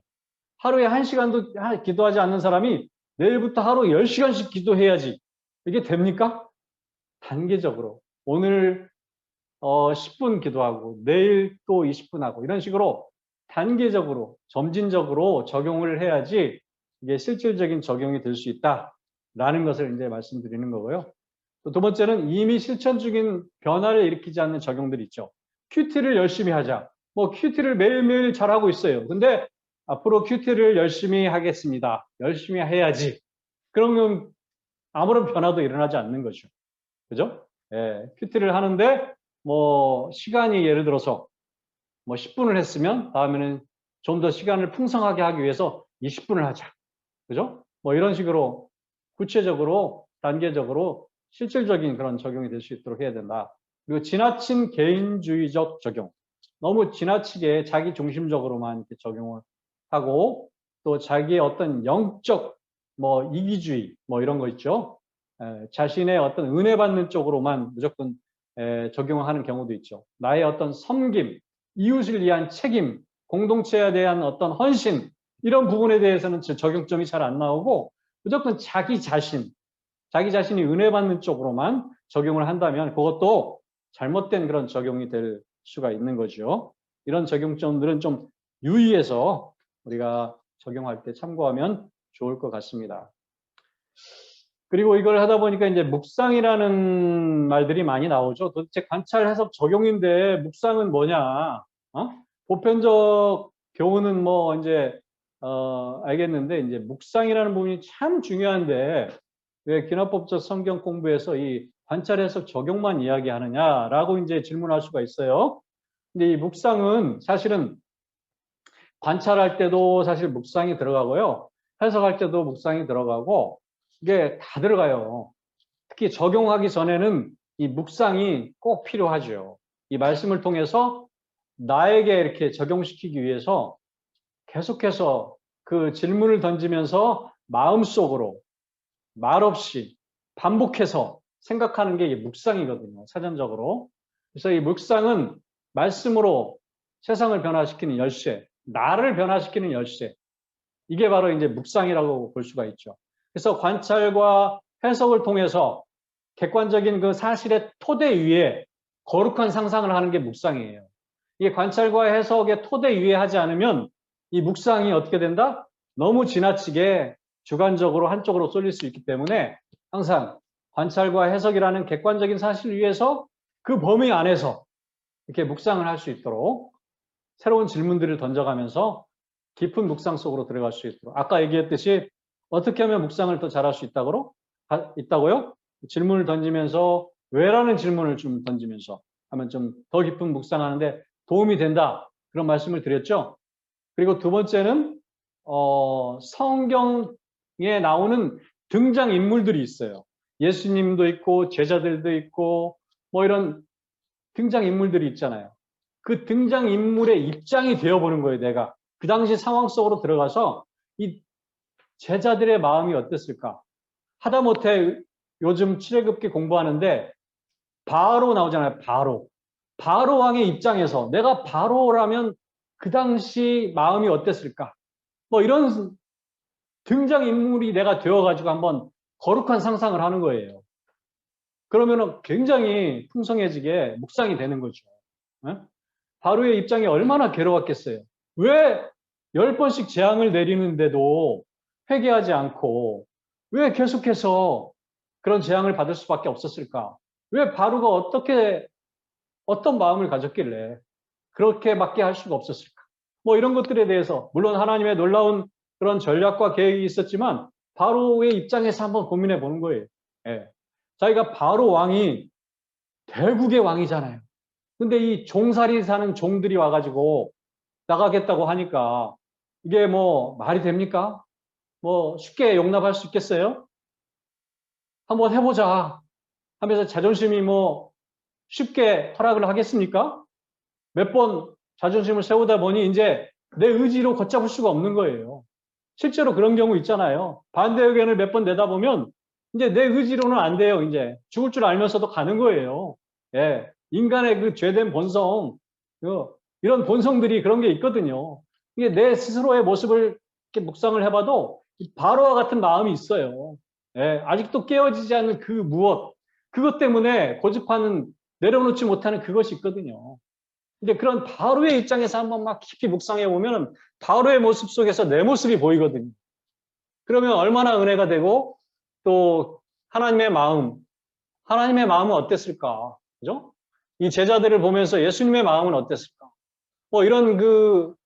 하루에 1시간도 기도하지 않는 사람이 내일부터 하루 10시간씩 기도해야지. 이게 됩니까? 단계적으로. 오늘 10분 기도하고 내일 또 20분 하고 이런 식으로 단계적으로 점진적으로 적용을 해야지 이게 실질적인 적용이 될 수 있다라는 것을 이제 말씀드리는 거고요. 또 두 번째는 이미 실천 중인 변화를 일으키지 않는 적용들이 있죠. 큐티를 열심히 하자. 뭐 큐티를 매일매일 잘하고 있어요. 근데 앞으로 큐티를 열심히 하겠습니다. 열심히 해야지. 그러면 아무런 변화도 일어나지 않는 거죠. 그죠? 큐티를 하는데 뭐 시간이 예를 들어서 뭐 10분을 했으면 다음에는 좀 더 시간을 풍성하게 하기 위해서 20분을 하자. 그죠? 뭐 이런 식으로 구체적으로 단계적으로 실질적인 그런 적용이 될 수 있도록 해야 된다. 그리고 지나친 개인주의적 적용. 너무 지나치게 자기 중심적으로만 이렇게 적용을 하고 또 자기의 어떤 영적 뭐 이기주의 뭐 이런 거 있죠. 자신의 어떤 은혜 받는 쪽으로만 무조건 적용하는 경우도 있죠. 나의 어떤 섬김, 이웃을 위한 책임, 공동체에 대한 어떤 헌신 이런 부분에 대해서는 적용점이 잘 안 나오고 무조건 자기 자신이 은혜 받는 쪽으로만 적용을 한다면 그것도 잘못된 그런 적용이 될 수가 있는 거죠. 이런 적용점들은 좀 유의해서 우리가 적용할 때 참고하면 좋을 것 같습니다. 그리고 이걸 하다 보니까 이제 묵상이라는 말들이 많이 나오죠. 도대체 관찰, 해석, 적용인데 묵상은 뭐냐? 보편적 교훈은 뭐 이제 알겠는데 이제 묵상이라는 부분이 참 중요한데 왜 기납법적 성경 공부에서 이 관찰, 해석, 적용만 이야기하느냐라고 이제 질문할 수가 있어요. 근데 이 묵상은 사실은 관찰할 때도 사실 묵상이 들어가고요. 해석할 때도 묵상이 들어가고 이게 다 들어가요. 특히 적용하기 전에는 이 묵상이 꼭 필요하죠. 이 말씀을 통해서 나에게 이렇게 적용시키기 위해서 계속해서 그 질문을 던지면서 마음속으로 말없이 반복해서 생각하는 게 묵상이거든요. 사전적으로. 그래서 이 묵상은 말씀으로 세상을 변화시키는 열쇠, 나를 변화시키는 열쇠. 이게 바로 이제 묵상이라고 볼 수가 있죠. 그래서 관찰과 해석을 통해서 객관적인 그 사실의 토대 위에 거룩한 상상을 하는 게 묵상이에요. 이게 관찰과 해석의 토대 위에 하지 않으면 이 묵상이 어떻게 된다? 너무 지나치게 주관적으로 한쪽으로 쏠릴 수 있기 때문에 항상 관찰과 해석이라는 객관적인 사실 위에서 그 범위 안에서 이렇게 묵상을 할 수 있도록 새로운 질문들을 던져가면서 깊은 묵상 속으로 들어갈 수 있도록 아까 얘기했듯이 어떻게 하면 묵상을 더 잘할 수 있다고요? 질문을 던지면서 왜라는 질문을 좀 던지면서 하면 좀 더 깊은 묵상하는데 도움이 된다. 그런 말씀을 드렸죠. 그리고 두 번째는 성경에 나오는 등장인물들이 있어요. 예수님도 있고 제자들도 있고 뭐 이런 등장인물들이 있잖아요. 그 등장인물의 입장이 되어보는 거예요. 내가 그 당시 상황 속으로 들어가서 이 제자들의 마음이 어땠을까? 하다못해 요즘 출애굽기 공부하는데 바로 나오잖아요. 바로 왕의 입장에서 내가 바로라면 그 당시 마음이 어땠을까? 뭐 이런 등장인물이 내가 되어가지고 한번 거룩한 상상을 하는 거예요. 그러면은 굉장히 풍성해지게 묵상이 되는 거죠. 바로의 입장이 얼마나 괴로웠겠어요. 왜 10번씩 재앙을 내리는데도 회개하지 않고 왜 계속해서 그런 재앙을 받을 수밖에 없었을까? 왜 바로가 어떤 마음을 가졌길래 그렇게밖에 할 수가 없었을까? 뭐 이런 것들에 대해서 물론 하나님의 놀라운 그런 전략과 계획이 있었지만 바로의 입장에서 한번 고민해 보는 거예요. 예. 자기가 바로 왕이 대국의 왕이잖아요. 근데 이 종살이 사는 종들이 와가지고 나가겠다고 하니까 이게 뭐 말이 됩니까? 뭐 쉽게 용납할 수 있겠어요? 한번 해보자 하면서 자존심이 뭐 쉽게 허락을 하겠습니까? 몇 번 자존심을 세우다 보니 이제 내 의지로 걷잡을 수가 없는 거예요. 실제로 그런 경우 있잖아요. 반대 의견을 몇 번 내다보면 이제 내 의지로는 안 돼요. 이제 죽을 줄 알면서도 가는 거예요. 예. 인간의 그 죄된 본성, 이런 본성들이 그런 게 있거든요. 이게 내 스스로의 모습을 이렇게 묵상을 해봐도 바로와 같은 마음이 있어요. 예. 아직도 깨어지지 않는 그 무엇, 그것 때문에 고집하는 내려놓지 못하는 그것이 있거든요. 근데 그런 바로의 입장에서 한번 막 깊이 묵상해 보면 바로의 모습 속에서 내 모습이 보이거든요. 그러면 얼마나 은혜가 되고 또 하나님의 마음은 어땠을까? 그죠? 이 제자들을 보면서 예수님의 마음은 어땠을까? 뭐 이런 그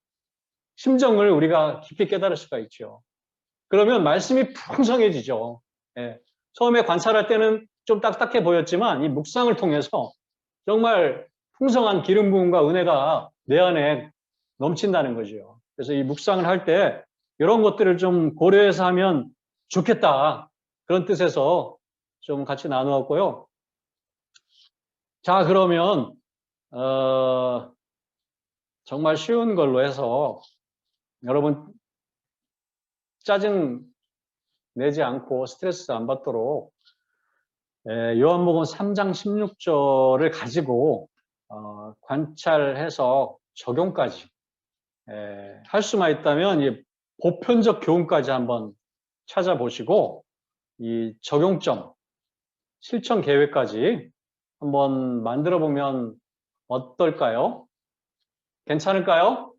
심정을 우리가 깊이 깨달을 수가 있죠. 그러면 말씀이 풍성해지죠. 예. 처음에 관찰할 때는 좀 딱딱해 보였지만 이 묵상을 통해서 정말 풍성한 기름 부음과 은혜가 내 안에 넘친다는 거죠. 그래서 이 묵상을 할 때 이런 것들을 좀 고려해서 하면 좋겠다. 그런 뜻에서 좀 같이 나누었고요. 자, 그러면 정말 쉬운 걸로 해서 여러분 짜증 내지 않고 스트레스 안 받도록 요한복음 3장 16절을 가지고 관찰해서 적용까지 할 수만 있다면 이 보편적 교훈까지 한번 찾아보시고 이 적용점, 실천 계획까지 한번 만들어 보면 어떨까요? 괜찮을까요?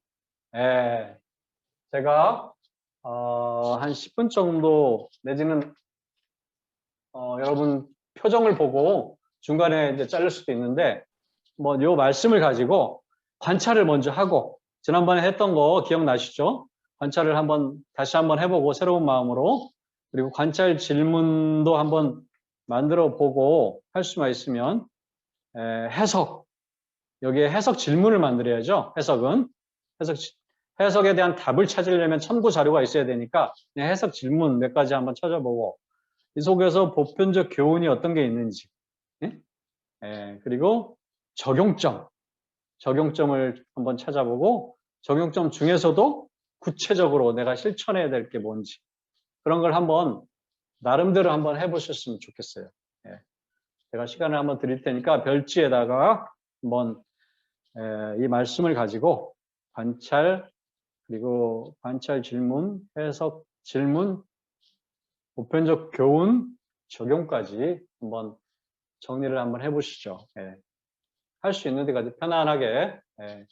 제가 한 10분 정도 내지는 여러분 표정을 보고 중간에 이제 자를 수도 있는데 뭐 요 말씀을 가지고 관찰을 먼저 하고 지난번에 했던 거 기억나시죠? 관찰을 다시 한번 해보고 새로운 마음으로 그리고 관찰 질문도 한번 만들어 보고 할 수만 있으면 해석 여기에 해석 질문을 만들어야죠. 해석 해석에 대한 답을 찾으려면 참고 자료가 있어야 되니까 그냥 해석 질문 몇 가지 한번 찾아보고 이 속에서 보편적 교훈이 어떤 게 있는지, 예? 그리고 적용점을 한번 찾아보고 적용점 중에서도 구체적으로 내가 실천해야 될 게 뭔지 그런 걸 한번 나름대로 한번 해보셨으면 좋겠어요. 예. 제가 시간을 한번 드릴 테니까 별지에다가 한번 이 말씀을 가지고 관찰, 그리고 관찰 질문, 해석 질문, 보편적 교훈, 적용까지 한번 정리를 한번 해보시죠. 예. 할 수 있는 데까지 편안하게. 예.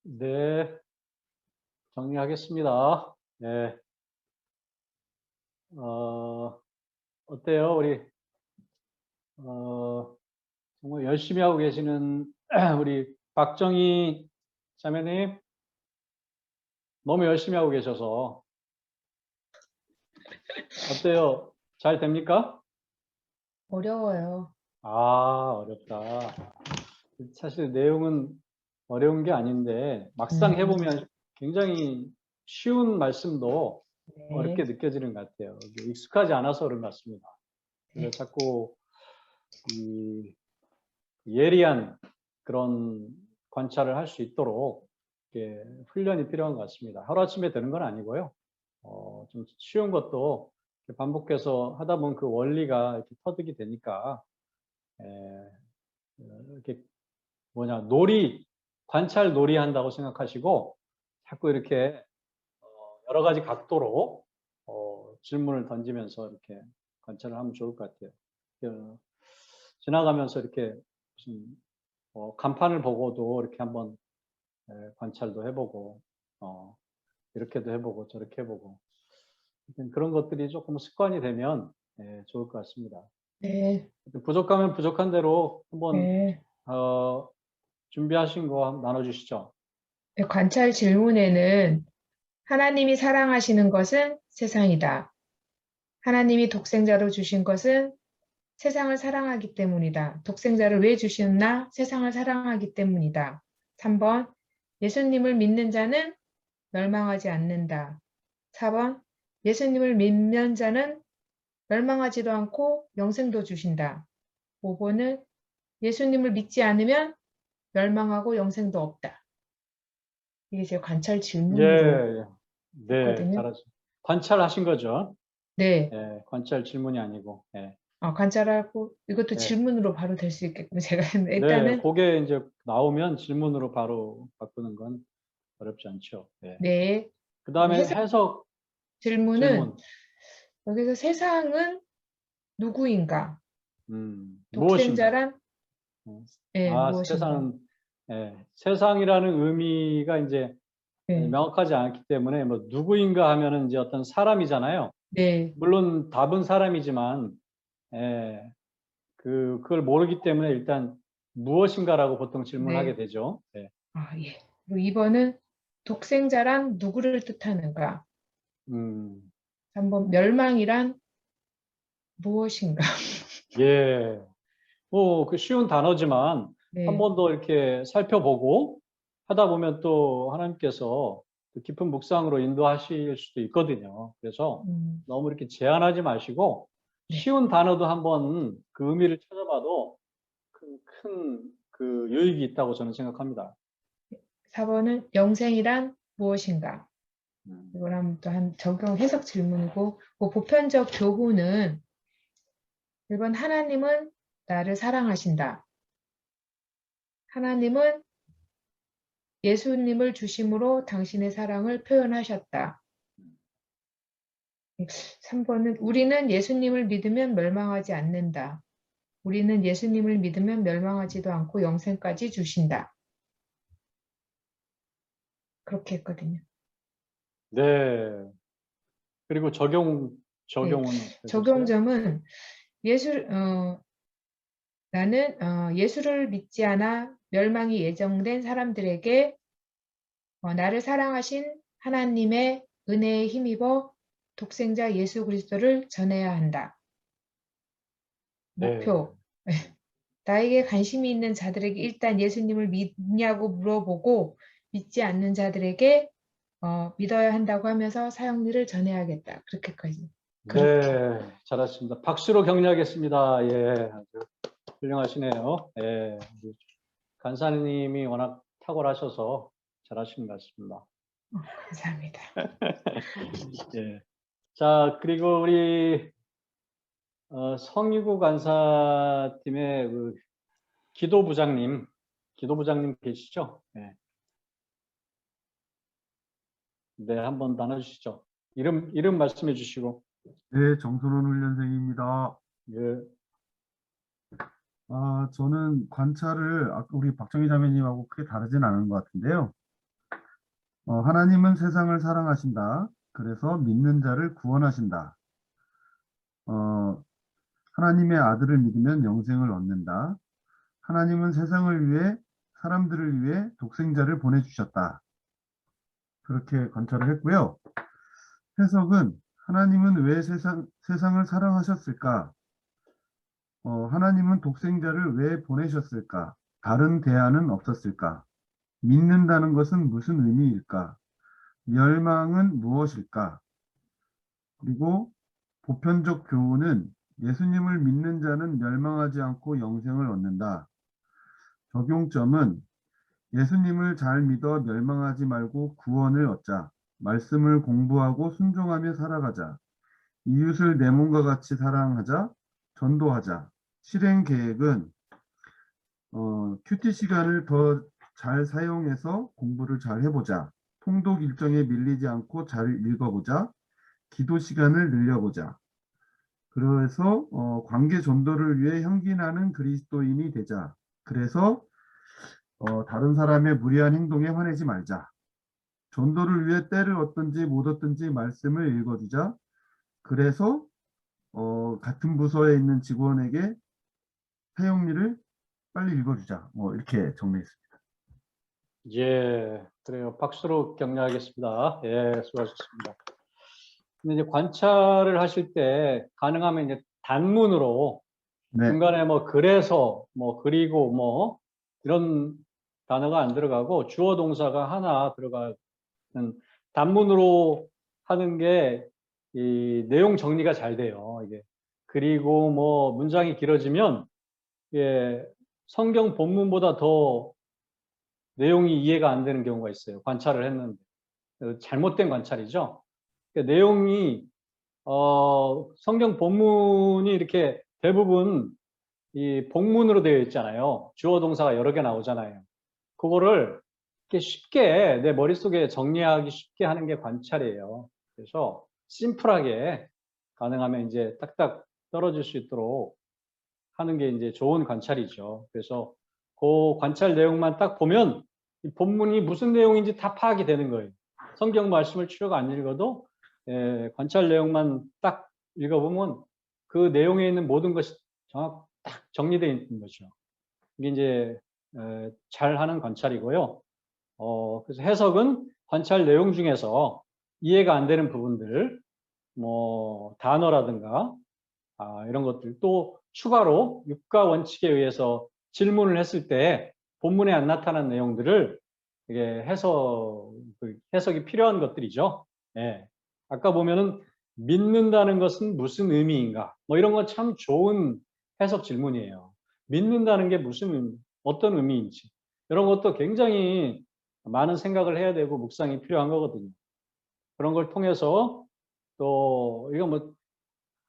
네, 정리하겠습니다. 네, 어때요? 우리 정말 열심히 하고 계시는 우리 박정희 자매님, 너무 열심히 하고 계셔서 어때요? 잘 됩니까? 어려워요. 아, 어렵다. 사실 내용은 어려운 게 아닌데 막상 해보면 굉장히 쉬운 말씀도 네. 어렵게 느껴지는 것 같아요. 이게 익숙하지 않아서 그런 것 같습니다. 그래서 자꾸 이 예리한 그런 관찰을 할 수 있도록 이렇게 훈련이 필요한 것 같습니다. 하루아침에 되는 건 아니고요. 좀 쉬운 것도 이렇게 반복해서 하다 보면 그 원리가 이렇게 터득이 되니까 이렇게 관찰 놀이 한다고 생각하시고 자꾸 이렇게 여러 가지 각도로 질문을 던지면서 이렇게 관찰을 하면 좋을 것 같아요. 지나가면서 이렇게 무슨 간판을 보고도 이렇게 한번 관찰도 해보고 이렇게도 해보고 저렇게 해보고 그런 것들이 조금 습관이 되면 좋을 것 같습니다. 네. 부족하면 부족한 대로 한번 네. 준비하신 거 한번 나눠주시죠. 관찰 질문에는 하나님이 사랑하시는 것은 세상이다. 하나님이 독생자로 주신 것은 세상을 사랑하기 때문이다. 독생자를 왜 주셨나? 세상을 사랑하기 때문이다. 3번, 예수님을 믿는 자는 멸망하지 않는다. 4번, 예수님을 믿는 자는 멸망하지도 않고 영생도 주신다. 5번은 예수님을 믿지 않으면 멸망하고 영생도 없다. 이게 제 관찰 질문으로 네, 했거든요. 잘하죠. 관찰하신 거죠? 네. 관찰 질문이 아니고. 관찰하고 이것도 네. 질문으로 바로 될 수 있게끔 제가 네, 일단은 그게 이제 나오면 질문으로 바로 바꾸는 건 어렵지 않죠. 네. 그 다음에 해석 질문은 질문. 여기서 세상은 누구인가? 무엇인가? 독생자란 무엇인가? 세상은 세상이라는 의미가 이제 명확하지 않기 때문에 뭐 누구인가 하면은 이제 어떤 사람이잖아요. 네. 물론 답은 사람이지만 그걸 모르기 때문에 일단 무엇인가라고 보통 질문하게 되죠. 예. 그리고 2번은 독생자란 누구를 뜻하는가? 3번 멸망이란 무엇인가? 예. 그 쉬운 단어지만 한 번 더 이렇게 살펴보고 하다 보면 또 하나님께서 깊은 묵상으로 인도하실 수도 있거든요. 그래서 너무 이렇게 제한하지 마시고 쉬운 단어도 한번 그 의미를 찾아봐도 큰 그 유익이 있다고 저는 생각합니다. 4번은 영생이란 무엇인가? 이걸 한번 또 적용 해석 질문이고, 그 보편적 교훈은 1번 하나님은 나를 사랑하신다. 하나님은 예수님을 주심으로 당신의 사랑을 표현하셨다. 3번은 우리는 예수님을 믿으면 멸망하지 않는다. 우리는 예수님을 믿으면 멸망하지도 않고 영생까지 주신다. 그렇게 했거든요. 네. 그리고 적용은 적용점은 나는 예수를 믿지 않아 멸망이 예정된 사람들에게 나를 사랑하신 하나님의 은혜에 힘입어 독생자 예수 그리스도를 전해야 한다. 목표. 나에게 관심이 있는 자들에게 일단 예수님을 믿냐고 물어보고 믿지 않는 자들에게 믿어야 한다고 하면서 사형리를 전해야겠다. 그렇게까지. 네, 잘하셨습니다. 박수로 격려하겠습니다. 예, 아주 훌륭하시네요. 예, 간사님이 워낙 탁월하셔서 잘하신 것 같습니다. 감사합니다. 예. 자, 그리고 우리 성유구 간사팀의 그 기도부장님 계시죠? 네. 네, 한번 나눠주시죠. 이름 말씀해 주시고. 네, 정선원 훈련생입니다. 예. 저는 관찰을 아까 우리 박정희 자매님하고 크게 다르진 않은 것 같은데요. 하나님은 세상을 사랑하신다. 그래서 믿는 자를 구원하신다. 하나님의 아들을 믿으면 영생을 얻는다. 하나님은 세상을 위해 사람들을 위해 독생자를 보내주셨다. 그렇게 관찰을 했고요. 해석은 하나님은 왜 세상을 사랑하셨을까? 하나님은 독생자를 왜 보내셨을까? 다른 대안은 없었을까? 믿는다는 것은 무슨 의미일까? 멸망은 무엇일까? 그리고 보편적 교훈은 예수님을 믿는 자는 멸망하지 않고 영생을 얻는다. 적용점은 예수님을 잘 믿어 멸망하지 말고 구원을 얻자. 말씀을 공부하고 순종하며 살아가자. 이웃을 내 몸과 같이 사랑하자. 전도하자. 실행 계획은 큐티 시간을 더 잘 사용해서 공부를 잘 해보자. 통독 일정에 밀리지 않고 잘 읽어보자. 기도 시간을 늘려보자. 그래서 관계 전도를 위해 향기나는 그리스도인이 되자. 그래서 다른 사람의 무리한 행동에 화내지 말자. 전도를 위해 때를 얻든지 못 얻든지 말씀을 읽어주자. 그래서 같은 부서에 있는 직원에게 사용일을 빨리 읽어주자. 이렇게 정리했습니다. 예, 그래요. 박수로 격려하겠습니다. 예, 수고하셨습니다. 근데 이제 관찰을 하실 때 가능하면 이제 단문으로 네. 중간에 뭐 그래서 뭐 그리고 뭐 이런 단어가 안 들어가고 주어 동사가 하나 들어가는 단문으로 하는 게 이 내용 정리가 잘 돼요. 이게 그리고 뭐 문장이 길어지면 예, 성경 본문보다 더 내용이 이해가 안 되는 경우가 있어요. 관찰을 했는데 잘못된 관찰이죠. 그러니까 내용이 성경 본문이 이렇게 대부분 이 복문으로 되어 있잖아요. 주어 동사가 여러 개 나오잖아요. 그거를 이렇게 쉽게 내 머릿속에 정리하기 쉽게 하는 게 관찰이에요. 그래서 심플하게 가능하면 이제 딱딱 떨어질 수 있도록 하는 게 이제 좋은 관찰이죠. 그래서 그 관찰 내용만 딱 보면 이 본문이 무슨 내용인지 다 파악이 되는 거예요. 성경 말씀을 추려가 안 읽어도 관찰 내용만 딱 읽어보면 그 내용에 있는 모든 것이 딱 정리되어 있는 거죠. 이게 이제 잘하는 관찰이고요. 그래서 해석은 관찰 내용 중에서 이해가 안 되는 부분들, 뭐 단어라든가 이런 것들, 또 추가로 육가 원칙에 의해서 질문을 했을 때 본문에 안 나타난 내용들을 이게 해석이 필요한 것들이죠. 예. 아까 보면은 믿는다는 것은 무슨 의미인가? 뭐 이런 건 참 좋은 해석 질문이에요. 믿는다는 게 어떤 의미인지 이런 것도 굉장히 많은 생각을 해야 되고 묵상이 필요한 거거든요. 그런 걸 통해서 또 이거 뭐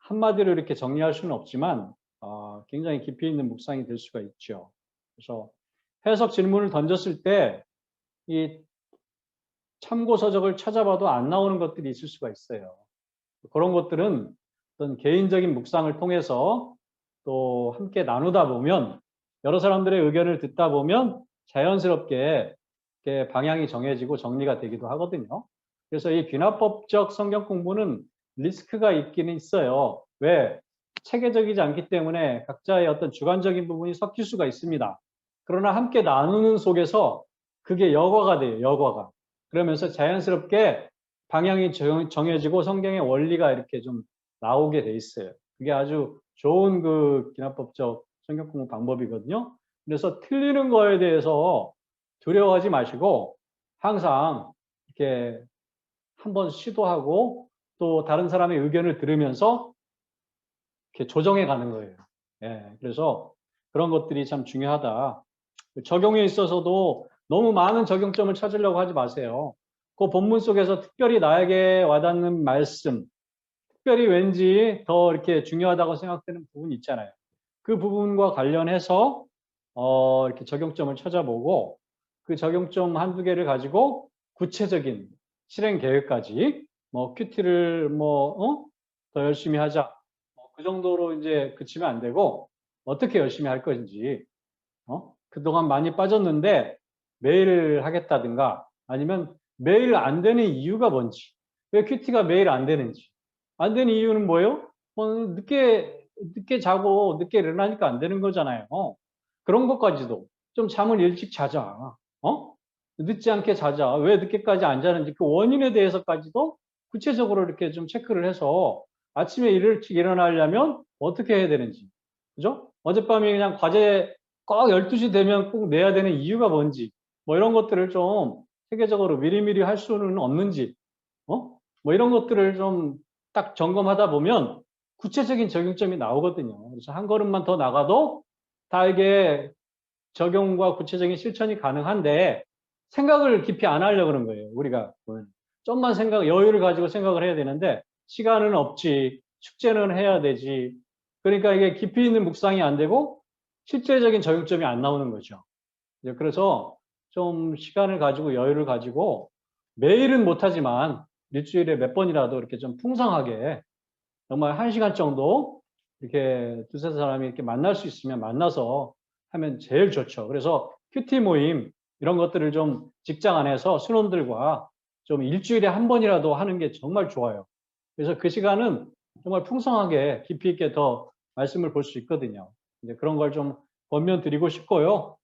한마디로 이렇게 정리할 수는 없지만 굉장히 깊이 있는 묵상이 될 수가 있죠. 그래서 해석 질문을 던졌을 때 이 참고 서적을 찾아봐도 안 나오는 것들이 있을 수가 있어요. 그런 것들은 어떤 개인적인 묵상을 통해서 또 함께 나누다 보면 여러 사람들의 의견을 듣다 보면 자연스럽게 이렇게 방향이 정해지고 정리가 되기도 하거든요. 그래서 이 귀납법적 성경 공부는 리스크가 있기는 있어요. 왜? 체계적이지 않기 때문에 각자의 어떤 주관적인 부분이 섞일 수가 있습니다. 그러나 함께 나누는 속에서 그게 여과가 돼요. 여과가. 그러면서 자연스럽게 방향이 정해지고 성경의 원리가 이렇게 좀 나오게 돼 있어요. 그게 아주 좋은 그 귀납법적 성경 공부 방법이거든요. 그래서 틀리는 거에 대해서 두려워하지 마시고 항상 이렇게 한번 시도하고 또 다른 사람의 의견을 들으면서 이렇게 조정해 가는 거예요. 예, 그래서 그런 것들이 참 중요하다. 적용에 있어서도 너무 많은 적용점을 찾으려고 하지 마세요. 그 본문 속에서 특별히 나에게 와닿는 말씀, 특별히 왠지 더 이렇게 중요하다고 생각되는 부분이 있잖아요. 그 부분과 관련해서 이렇게 적용점을 찾아보고 그 적용점 한두 개를 가지고 구체적인 실행 계획까지 뭐 큐티를 더 열심히 하자. 그 정도로 이제 그치면 안 되고 어떻게 열심히 할 것인지 그동안 많이 빠졌는데 매일 하겠다든가 아니면 매일 안 되는 이유가 뭔지, 왜 큐티가 매일 안 되는지. 안 되는 이유는 뭐예요? 늦게 자고 늦게 일어나니까 안 되는 거잖아요. 그런 것까지도 좀 잠을 일찍 자자. 늦지 않게 자자. 왜 늦게까지 안 자는지 그 원인에 대해서까지도 구체적으로 이렇게 좀 체크를 해서 아침에 일찍 일어나려면 어떻게 해야 되는지. 그죠? 어젯밤에 그냥 과제 꼭 12시 되면 꼭 내야 되는 이유가 뭔지. 뭐 이런 것들을 좀 세계적으로 미리미리 할 수는 없는지. 뭐 이런 것들을 좀 딱 점검하다 보면 구체적인 적용점이 나오거든요. 그래서 한 걸음만 더 나가도 다 이게 적용과 구체적인 실천이 가능한데 생각을 깊이 안 하려고 그런 거예요. 우리가 좀만 여유를 가지고 생각을 해야 되는데 시간은 없지, 축제는 해야 되지. 그러니까 이게 깊이 있는 묵상이 안 되고 실제적인 적용점이 안 나오는 거죠. 그래서 좀 시간을 가지고 여유를 가지고 매일은 못하지만 일주일에 몇 번이라도 이렇게 좀 풍성하게 정말 1시간 정도 이렇게 두세 사람이 이렇게 만날 수 있으면 만나서 하면 제일 좋죠. 그래서 큐티 모임 이런 것들을 좀 직장 안에서 신혼들과 좀 일주일에 한 번이라도 하는 게 정말 좋아요. 그래서 그 시간은 정말 풍성하게 깊이 있게 더 말씀을 볼 수 있거든요. 이제 그런 걸 좀 권면 드리고 싶고요.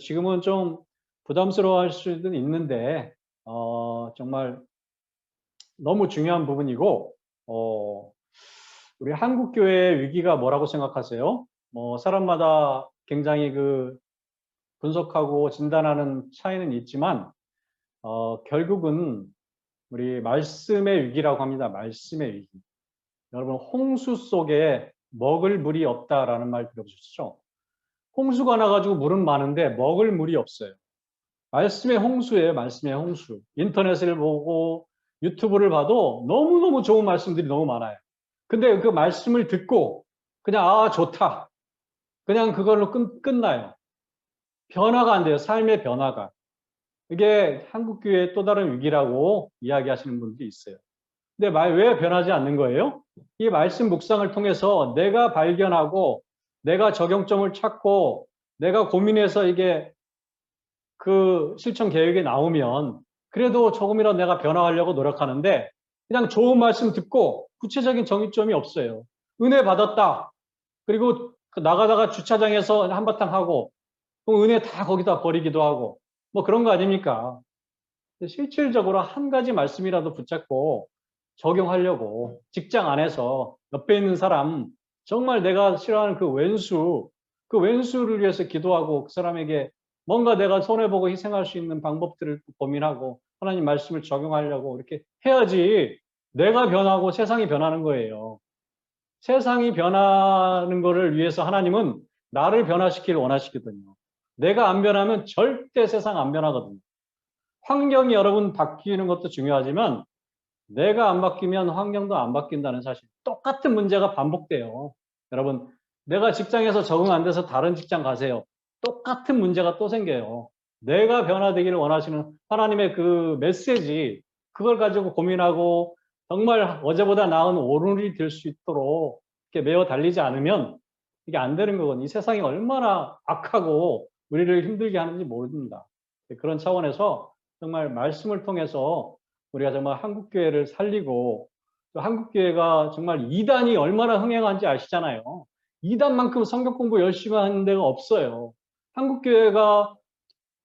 지금은 좀 부담스러워할 수도 있는데 정말 너무 중요한 부분이고 우리 한국 교회의 위기가 뭐라고 생각하세요? 사람마다 굉장히 그 분석하고 진단하는 차이는 있지만 결국은 우리 말씀의 위기라고 합니다. 말씀의 위기. 여러분 홍수 속에 먹을 물이 없다라는 말 들어보셨죠? 홍수가 나가지고 물은 많은데 먹을 물이 없어요. 말씀의 홍수예요. 말씀의 홍수. 인터넷을 보고 유튜브를 봐도 너무너무 좋은 말씀들이 너무 많아요. 근데 그 말씀을 듣고 그냥 좋다. 그냥 그걸로 끝나요. 변화가 안 돼요. 삶의 변화가. 이게 한국교회의 또 다른 위기라고 이야기하시는 분들이 있어요. 근데 왜 변하지 않는 거예요? 이 말씀 묵상을 통해서 내가 발견하고 내가 적용점을 찾고 내가 고민해서 이게 그 실천 계획에 나오면 그래도 조금이라도 내가 변화하려고 노력하는데 그냥 좋은 말씀 듣고 구체적인 정의점이 없어요. 은혜 받았다. 그리고 나가다가 주차장에서 한바탕 하고 은혜 다 거기다 버리기도 하고 뭐 그런 거 아닙니까? 실질적으로 한 가지 말씀이라도 붙잡고 적용하려고 직장 안에서 옆에 있는 사람 정말 내가 싫어하는 그 왼수를 위해서 기도하고 그 사람에게 뭔가 내가 손해보고 희생할 수 있는 방법들을 고민하고 하나님 말씀을 적용하려고 이렇게 해야지 내가 변하고 세상이 변하는 거예요. 세상이 변하는 거를 위해서 하나님은 나를 변화시키길 원하시거든요. 내가 안 변하면 절대 세상 안 변하거든요. 환경이 여러분 바뀌는 것도 중요하지만 내가 안 바뀌면 환경도 안 바뀐다는 사실. 똑같은 문제가 반복돼요. 여러분 내가 직장에서 적응 안 돼서 다른 직장 가세요. 똑같은 문제가 또 생겨요. 내가 변화되기를 원하시는 하나님의 그 메시지 그걸 가지고 고민하고 정말 어제보다 나은 오늘이 될 수 있도록 이렇게 매어 달리지 않으면 이게 안 되는 거거든요. 이 세상이 얼마나 악하고 우리를 힘들게 하는지 모릅니다. 그런 차원에서 정말 말씀을 통해서 우리가 정말 한국교회를 살리고 또 한국교회가 정말 이단이 얼마나 흥행한지 아시잖아요. 이단만큼 성경 공부 열심히 하는 데가 없어요. 한국교회가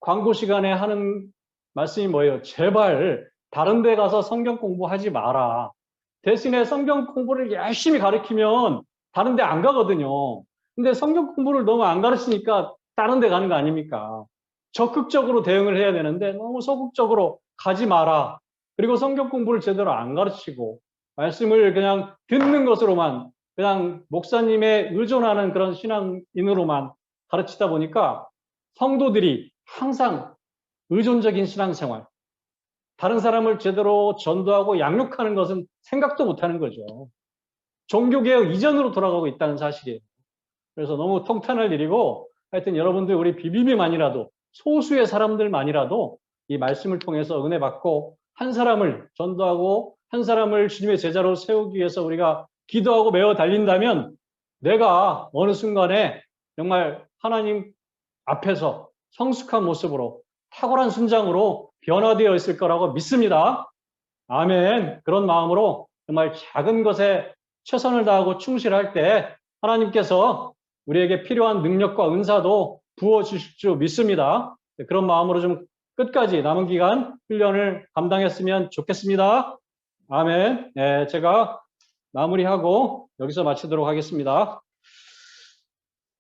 광고 시간에 하는 말씀이 뭐예요? 제발 다른 데 가서 성경 공부하지 마라. 대신에 성경 공부를 열심히 가르치면 다른 데 안 가거든요. 근데 성경 공부를 너무 안 가르치니까 다른 데 가는 거 아닙니까? 적극적으로 대응을 해야 되는데 너무 소극적으로 가지 마라. 그리고 성경 공부를 제대로 안 가르치고 말씀을 그냥 듣는 것으로만 그냥 목사님에 의존하는 그런 신앙인으로만 가르치다 보니까 성도들이 항상 의존적인 신앙생활, 다른 사람을 제대로 전도하고 양육하는 것은 생각도 못하는 거죠. 종교개혁 이전으로 돌아가고 있다는 사실이에요. 그래서 너무 통탄할 일이고 하여튼 여러분들 우리 비비비만이라도 소수의 사람들만이라도 이 말씀을 통해서 은혜 받고 한 사람을 전도하고 한 사람을 주님의 제자로 세우기 위해서 우리가 기도하고 매어 달린다면 내가 어느 순간에 정말 하나님 앞에서 성숙한 모습으로 탁월한 순장으로 변화되어 있을 거라고 믿습니다. 아멘. 그런 마음으로 정말 작은 것에 최선을 다하고 충실할 때 하나님께서 우리에게 필요한 능력과 은사도 부어주실 줄 믿습니다. 그런 마음으로 좀 끝까지 남은 기간 훈련을 감당했으면 좋겠습니다. 아멘. 네, 제가 마무리하고 여기서 마치도록 하겠습니다.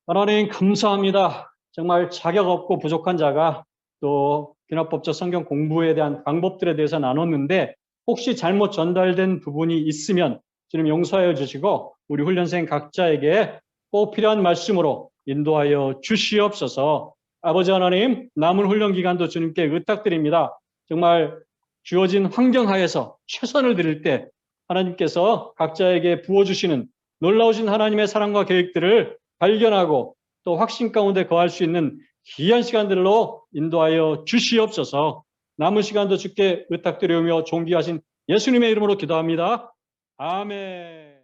하나님 감사합니다. 정말 자격 없고 부족한 자가 또 귀납법적 성경 공부에 대한 방법들에 대해서 나눴는데 혹시 잘못 전달된 부분이 있으면 주님 용서하여 주시고 우리 훈련생 각자에게 꼭 필요한 말씀으로 인도하여 주시옵소서. 아버지 하나님, 남은 훈련 기간도 주님께 의탁드립니다. 정말 주어진 환경 하에서 최선을 드릴 때 하나님께서 각자에게 부어주시는 놀라우신 하나님의 사랑과 계획들을 발견하고 또 확신 가운데 거할 수 있는 귀한 시간들로 인도하여 주시옵소서. 남은 시간도 주께 의탁드리며 존귀하신 예수님의 이름으로 기도합니다. 아멘.